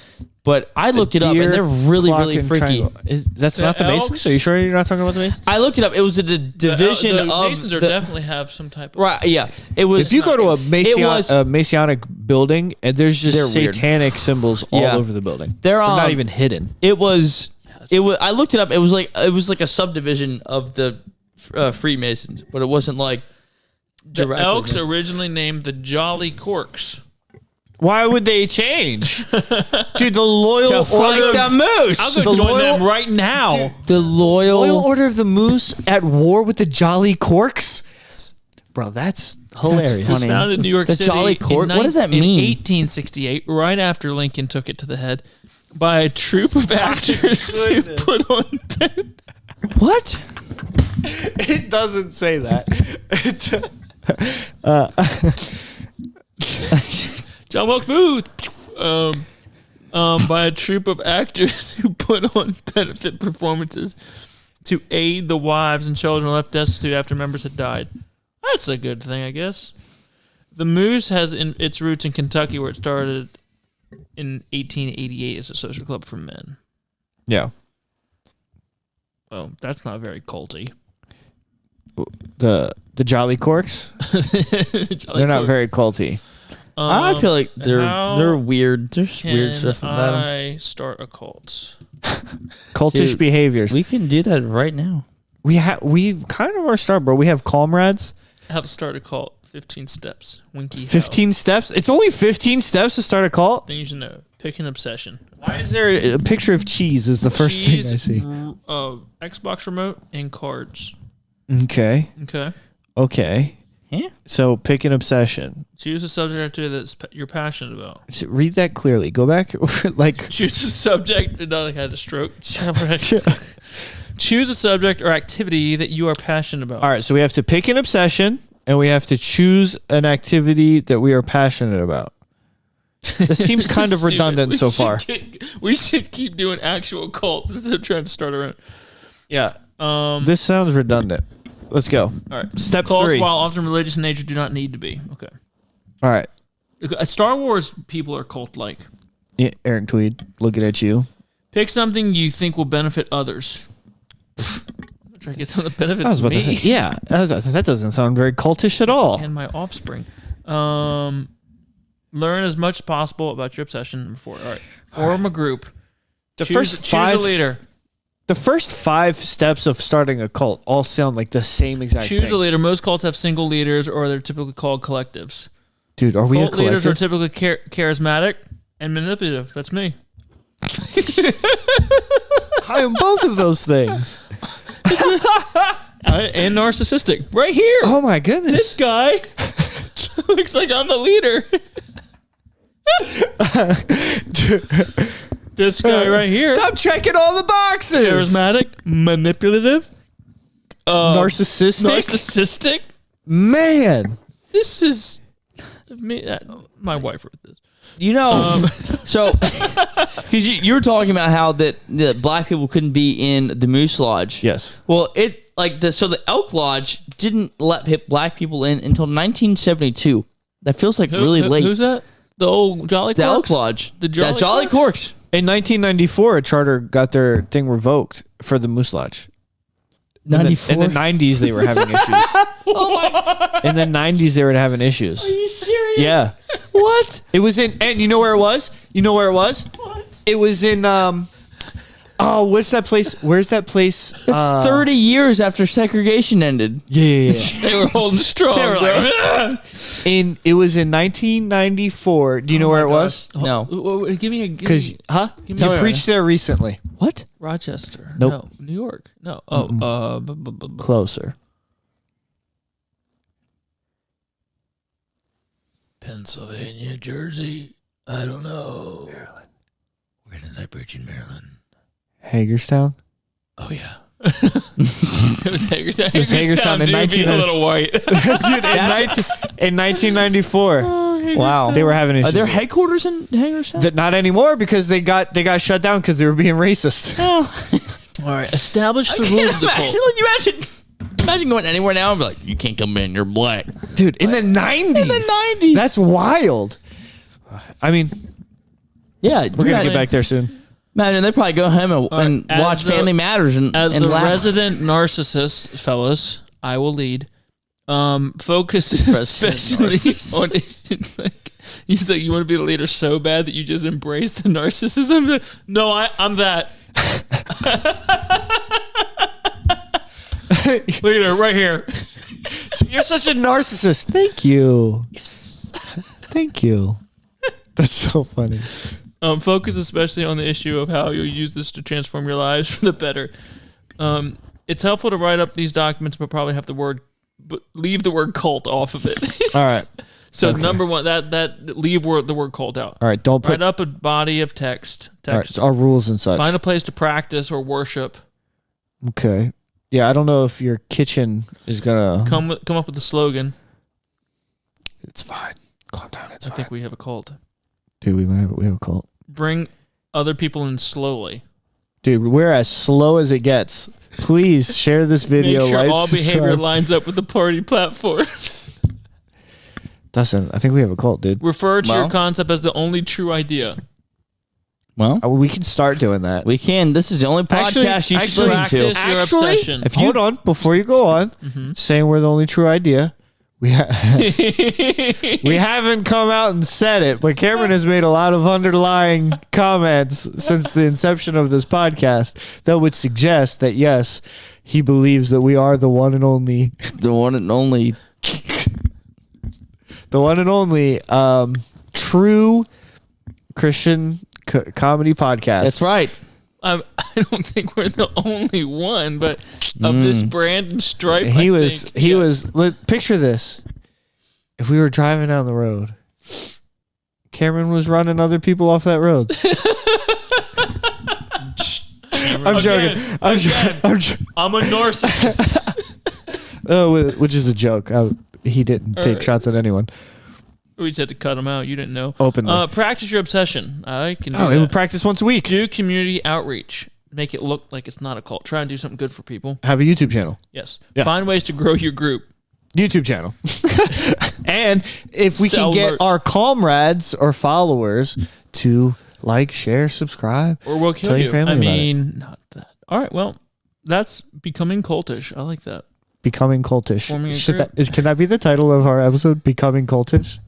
but I looked it up, and they're really, really freaky. That's not the Masons? Are you sure you're not talking about the Masons? I looked it up. It was a division the of... Masons definitely have some type of... Right, yeah. It was. If you go to a Masonic building, and there's just satanic symbols all over the building. They're not even hidden. It was... I looked it up. It was like a subdivision of the Freemasons, but it wasn't like... The Elks originally named the Jolly Corks. Why would they change? Dude, the Loyal Order of the Moose. I'll go join them right now. Dude, the Loyal Order of the Moose at war with the Jolly Corks? Bro, that's hilarious. It was founded in New York City. Jolly Cork? What does that mean? In 1868, right after Lincoln took it to the head, by a troupe of actors who put on... What? It doesn't say that. John Wilkes Booth, by a troupe of actors who put on benefit performances to aid the wives and children left destitute after members had died. That's a good thing, I guess. The Moose has its roots in Kentucky, where it started in 1888 as a social club for men. Yeah. Well, that's not very culty. The Jolly Corks? They're not very culty. I feel like they're weird. There's weird stuff about them. I start a cult. Cultish behaviors. We can do that right now. We've kind of our start, bro. We have comrades. How to start a cult. 15 steps. Winky. 15 steps? It's only 15 steps to start a cult? Then you should know. Pick an obsession. Why is there a picture of cheese is the first thing I see? Xbox remote and cards. Okay. Yeah. So pick an obsession. Choose a subject that you're passionate about. Read that clearly. Go back. Choose a subject. Not like I had a stroke. Choose a subject or activity that you are passionate about. All right. So we have to pick an obsession, and we have to choose an activity that we are passionate about. That seems kind of redundant so far. We should keep doing actual cults instead of trying to start our own. Yeah. This sounds redundant. Let's go. All right. Step Cults, 3. while often religious in nature, do not need to be. Okay. All right. Star Wars people are cult-like. Yeah, Aaron Tweed, looking at you. Pick something you think will benefit others. Try to get some of the benefits. I was about to say, yeah. That doesn't sound very cultish at all. And my offspring. Learn as much as possible about your obsession. Number 4. All right. Form a group. Choose a leader. The first 5 steps of starting a cult all sound like the same exact thing. Choose a leader. Most cults have single leaders, or they're typically called collectives. Dude, are we a Cult collective? leaders are typically charismatic and manipulative. That's me. I am both of those things. And narcissistic. Right here. Oh my goodness. This guy looks like I'm the leader. This guy right here. I'm checking all the boxes. Charismatic, manipulative, Narcissistic. Man, Man. this is me. My wife wrote this. You know, so because you were talking about how that black people couldn't be in the Moose Lodge. Yes. Well, so the Elk Lodge didn't let black people in until 1972. That feels like really late. Who's that? The old Jolly Corks? The Elk Lodge. The Jolly Corks. In 1994, a charter got their thing revoked for the Moose Lodge. 94? In the 90s, they were having issues. In the 90s, they were having issues. Are you serious? Yeah. What? It was in, and you know where it was? What? It was in, what's that place? Where's that place? It's 30 years after segregation ended. Yeah. They were holding strong. They were like, It was in 1994. Do you know where it was? No. Give me a... Because, me You a- preached there recently. What? Rochester. Nope. No. New York. No. Closer. Pennsylvania, Jersey. I don't know. Maryland. Where did I preach in Maryland? Hagerstown? Oh, yeah. It was Hagerstown. It was Hagerstown in dude, being a little white. Dude, in 1994. Wow. They were having issues. Are there headquarters in Hagerstown? Not anymore because they got shut down because they were being racist. All right. Establish the rules of the cult. Imagine going anywhere now and be like, you can't come in, you're black. Dude, in the 90s. In the 90s. That's wild. I mean, Yeah. we're going to get back there soon. Imagine they probably go home and as watch the- Family Matters and As and the laugh. resident narcissist, fellas, I will lead. Focus especially on issues like you want to be the leader so bad that you just embrace the narcissism. No, I'm that. Leader, right here. You're such a narcissist. Thank you. Thank you. That's so funny. Focus especially on the issue of how you'll use this to transform your lives for the better. It's helpful to write up these documents, but probably leave the word cult off of it. All right. So Okay. number one, leave the word cult out. All right. Don't put Write up a body of text. all right, so our rules and such. Find a place to practice or worship. Okay. Yeah, I don't know if your kitchen is gonna Come up with a slogan. It's fine. Calm down. It's I fine. think we have a cult. Dude, we have a cult. Bring other people in slowly. Dude, we're as slow as it gets. Please share this video. Make sure like, all behavior subscribe. lines up with the party platform. Dustin, I think we have a cult, dude. Refer to Well. your concept as the only true idea. Well, We can start doing that. we can. This is the only podcast you should listen to. Practice your obsession. If hold on, before you go on, saying we're the only true idea, we haven't come out and said it, but Cameron has made a lot of underlying comments since the inception of this podcast that would suggest that yes, he believes that we are the one and only, The one and only. true Christian comedy podcast. That's right. I don't think we're the only one, but of this brand and stripe. He was. Picture this: if we were driving down the road, Cameron was running other people off that road. I'm joking. I'm a narcissist. Which is a joke. He didn't take shots at anyone. We just had to cut them out. You didn't know. Openly. Practice your obsession. I can do Oh, it that. would practice once a week. Do community outreach. Make it look like it's not a cult. Try and do something good for people. Have a YouTube channel. Yes. Yeah. Find ways to grow your group. YouTube channel. And if we Sell can get merch. our comrades or followers to like, share, subscribe, Or we'll kill tell you. your family I about it. mean, not that. All right. Well, that's becoming cultish. I like that. Becoming cultish. Forming a Can that be the title of our episode? Becoming cultish.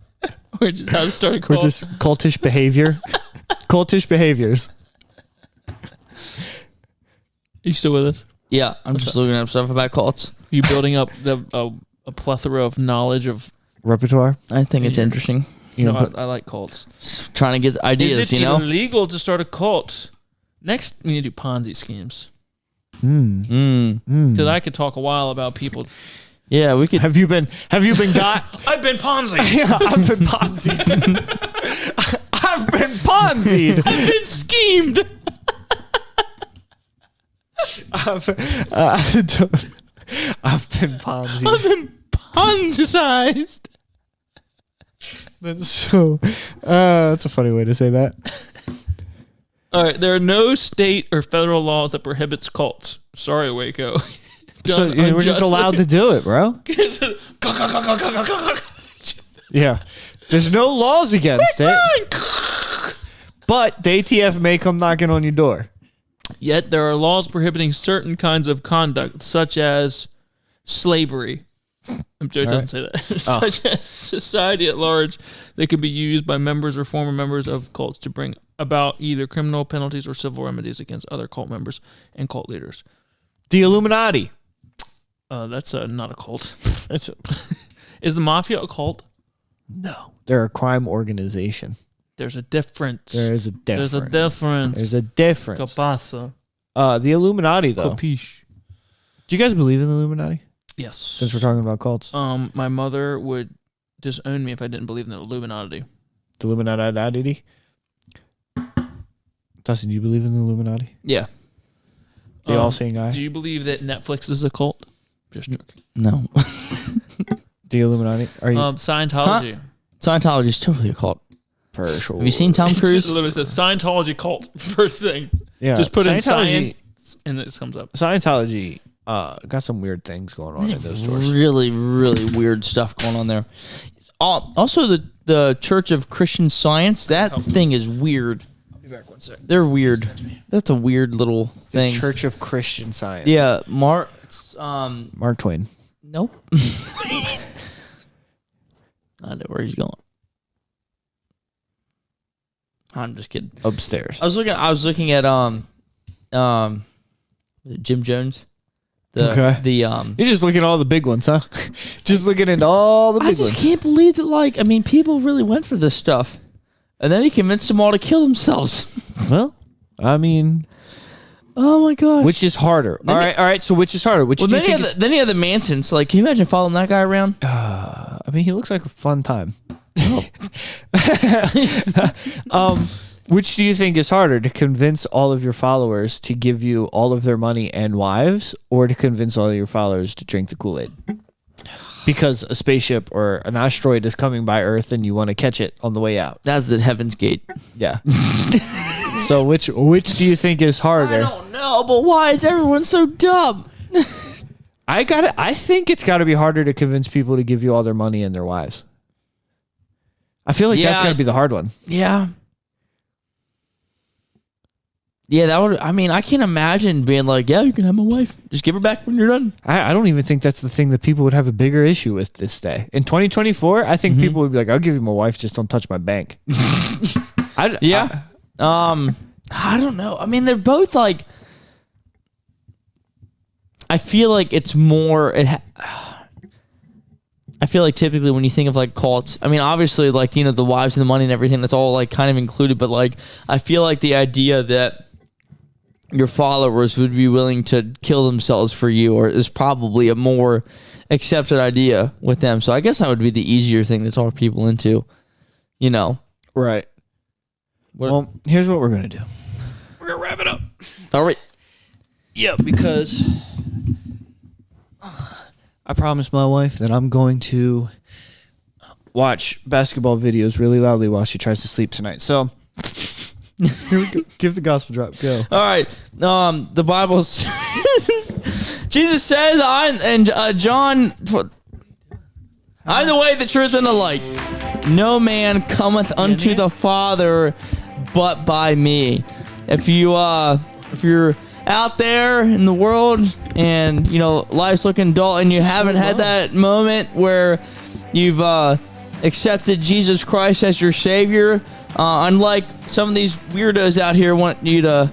Or just how to start a We're cult. just cultish behavior. Cultish behaviors. You still with us? Yeah, I'm just looking up stuff about cults. You building up a plethora of knowledge of. Repertoire. I think it's interesting. You No, know, I like cults. Just trying to get ideas, Is it you know? illegal to start a cult? Next, we need to do Ponzi schemes. Because I could talk a while about people. Yeah, we could. Have you been got? I've been Ponzi'd. Yeah, I've been Ponzi'd. I've been Ponzi'd. I've been schemed. I've been Ponzi'd. I've been Ponzized. That's so. That's a funny way to say that. All right, there are no state or federal laws that prohibits cults. Sorry, Waco. So we're just allowed to do it, bro. Yeah. There's no laws against it. But the ATF may come knocking on your door. Yet there are laws prohibiting certain kinds of conduct, such as slavery. I'm sure it doesn't say that. Such as society at large that can be used by members or former members of cults to bring about either criminal penalties or civil remedies against other cult members and cult leaders. The Illuminati. That's not a cult. Is the mafia a cult? No. They're a crime organization. There's a difference. There is a difference. There's a difference. There's a difference. ¿Qué pasa? The Illuminati, though. Capiche. Do you guys believe in the Illuminati? Yes. Since we're talking about cults. My mother would disown me if I didn't believe in the Illuminati. The Illuminati? Dustin, do you believe in the Illuminati? Yeah. The all-seeing eye? Do you believe that Netflix is a cult? Just joking. No. The Illuminati? Are you Scientology. Huh? Scientology is totally a cult. For sure. Have you seen Tom It Cruise? literally says Scientology cult. First thing. Yeah. Just put in Scientology- science and it comes up. Scientology got some weird things going on in those stores. Really, really weird stuff going on there. Also, the Church of Christian Science, that thing is weird. I'll be back 1 second. They're weird. That's a weird little thing. Church of Christian Science. Yeah, Mark Twain. Nope. I know where he's going. I'm just kidding. Upstairs. I was looking at Jim Jones. Okay. You're just looking at all the big ones, huh? Just looking into all the I big just ones. can't believe that. People really went for this stuff, and then he convinced them all to kill themselves. Well, I mean, Oh my gosh. which is harder? All right. So which is harder? Which do you think is? Then you have the Mansons. Like, can you imagine following that guy around? I mean, he looks like a fun time. Which do you think is harder, to convince all of your followers to give you all of their money and wives, or to convince all of your followers to drink the Kool-Aid? Because a spaceship or an asteroid is coming by Earth and you want to catch it on the way out. That's at Heaven's Gate. Yeah. So which do you think is harder? I don't know, but why is everyone so dumb? I think it's got to be harder to convince people to give you all their money and their wives. I feel like that's got to be the hard one. Yeah. Yeah, that would. I mean, I can't imagine being like, "Yeah, you can have my wife. Just give her back when you're done." I don't even think that's the thing that people would have a bigger issue with this day. In 2024, I think people would be like, "I'll give you my wife, just don't touch my bank." I don't know. I mean, they're both like. I feel like it's more. I feel like typically when you think of like cults, I mean, obviously, like, you know, the wives and the money and everything, that's all like kind of included. But like, I feel like the idea that your followers would be willing to kill themselves for you, or is probably a more accepted idea with them. So I guess that would be the easier thing to talk people into, you know? Right. Well, here's what we're going to do. We're going to wrap it up. All right. Yeah, because I promised my wife that I'm going to watch basketball videos really loudly while she tries to sleep tonight. So here we go. Give the gospel drop. Go. All right. The Bible says, Jesus says, John, I'm the way, the truth, and the light. No man cometh unto the Father but by me. If you're out there in the world and, you know, life's looking dull and you haven't had that moment where you've accepted Jesus Christ as your Savior, unlike some of these weirdos out here want you to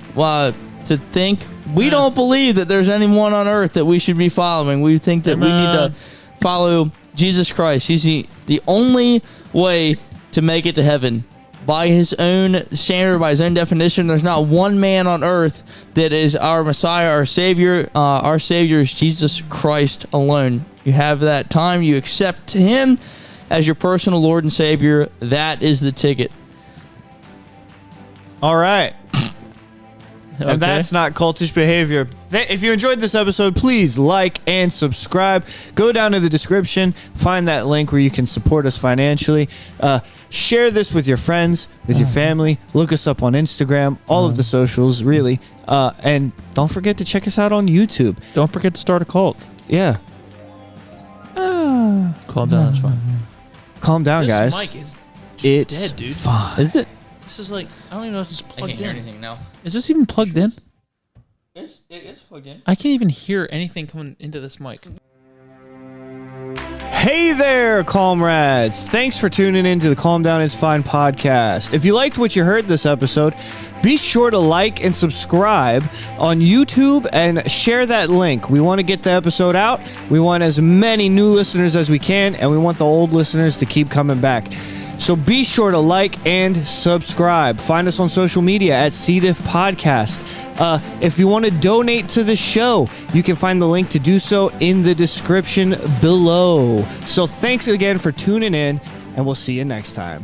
think, we don't believe that there's anyone on earth that we should be following. We think that we need to follow Jesus Christ. He's the only way to make it to heaven. by his own standard, by his own definition, there's not one man on earth that is our Messiah, our Savior. Our Savior is Jesus Christ alone. You have that time. You accept him as your personal Lord and Savior. That is the ticket. All right. Okay. And that's not cultish behavior. If you enjoyed this episode, please like and subscribe. Go down to the description, find that link where you can support us financially. Share this with your friends, with your family. Look us up on Instagram, all of the socials, really. And don't forget to check us out on YouTube. Don't forget to start a cult. Yeah. Calm down, it's fine. Calm down, guys. This mic is It's dead, dude. fine. Is it? This is like, I don't even know if this is I plugged can't hear in. anything now. Is this even plugged in? It's plugged in. I can't even hear anything coming into this mic. Hey there, comrades. Thanks for tuning in to the Calm Down It's Fine podcast. If you liked what you heard this episode, be sure to like and subscribe on YouTube and share that link. We want to get the episode out. We want as many new listeners as we can, and we want the old listeners to keep coming back. So be sure to like and subscribe. Find us on social media at CDIF Podcast. If you want to donate to the show, you can find the link to do so in the description below. So thanks again for tuning in, and we'll see you next time.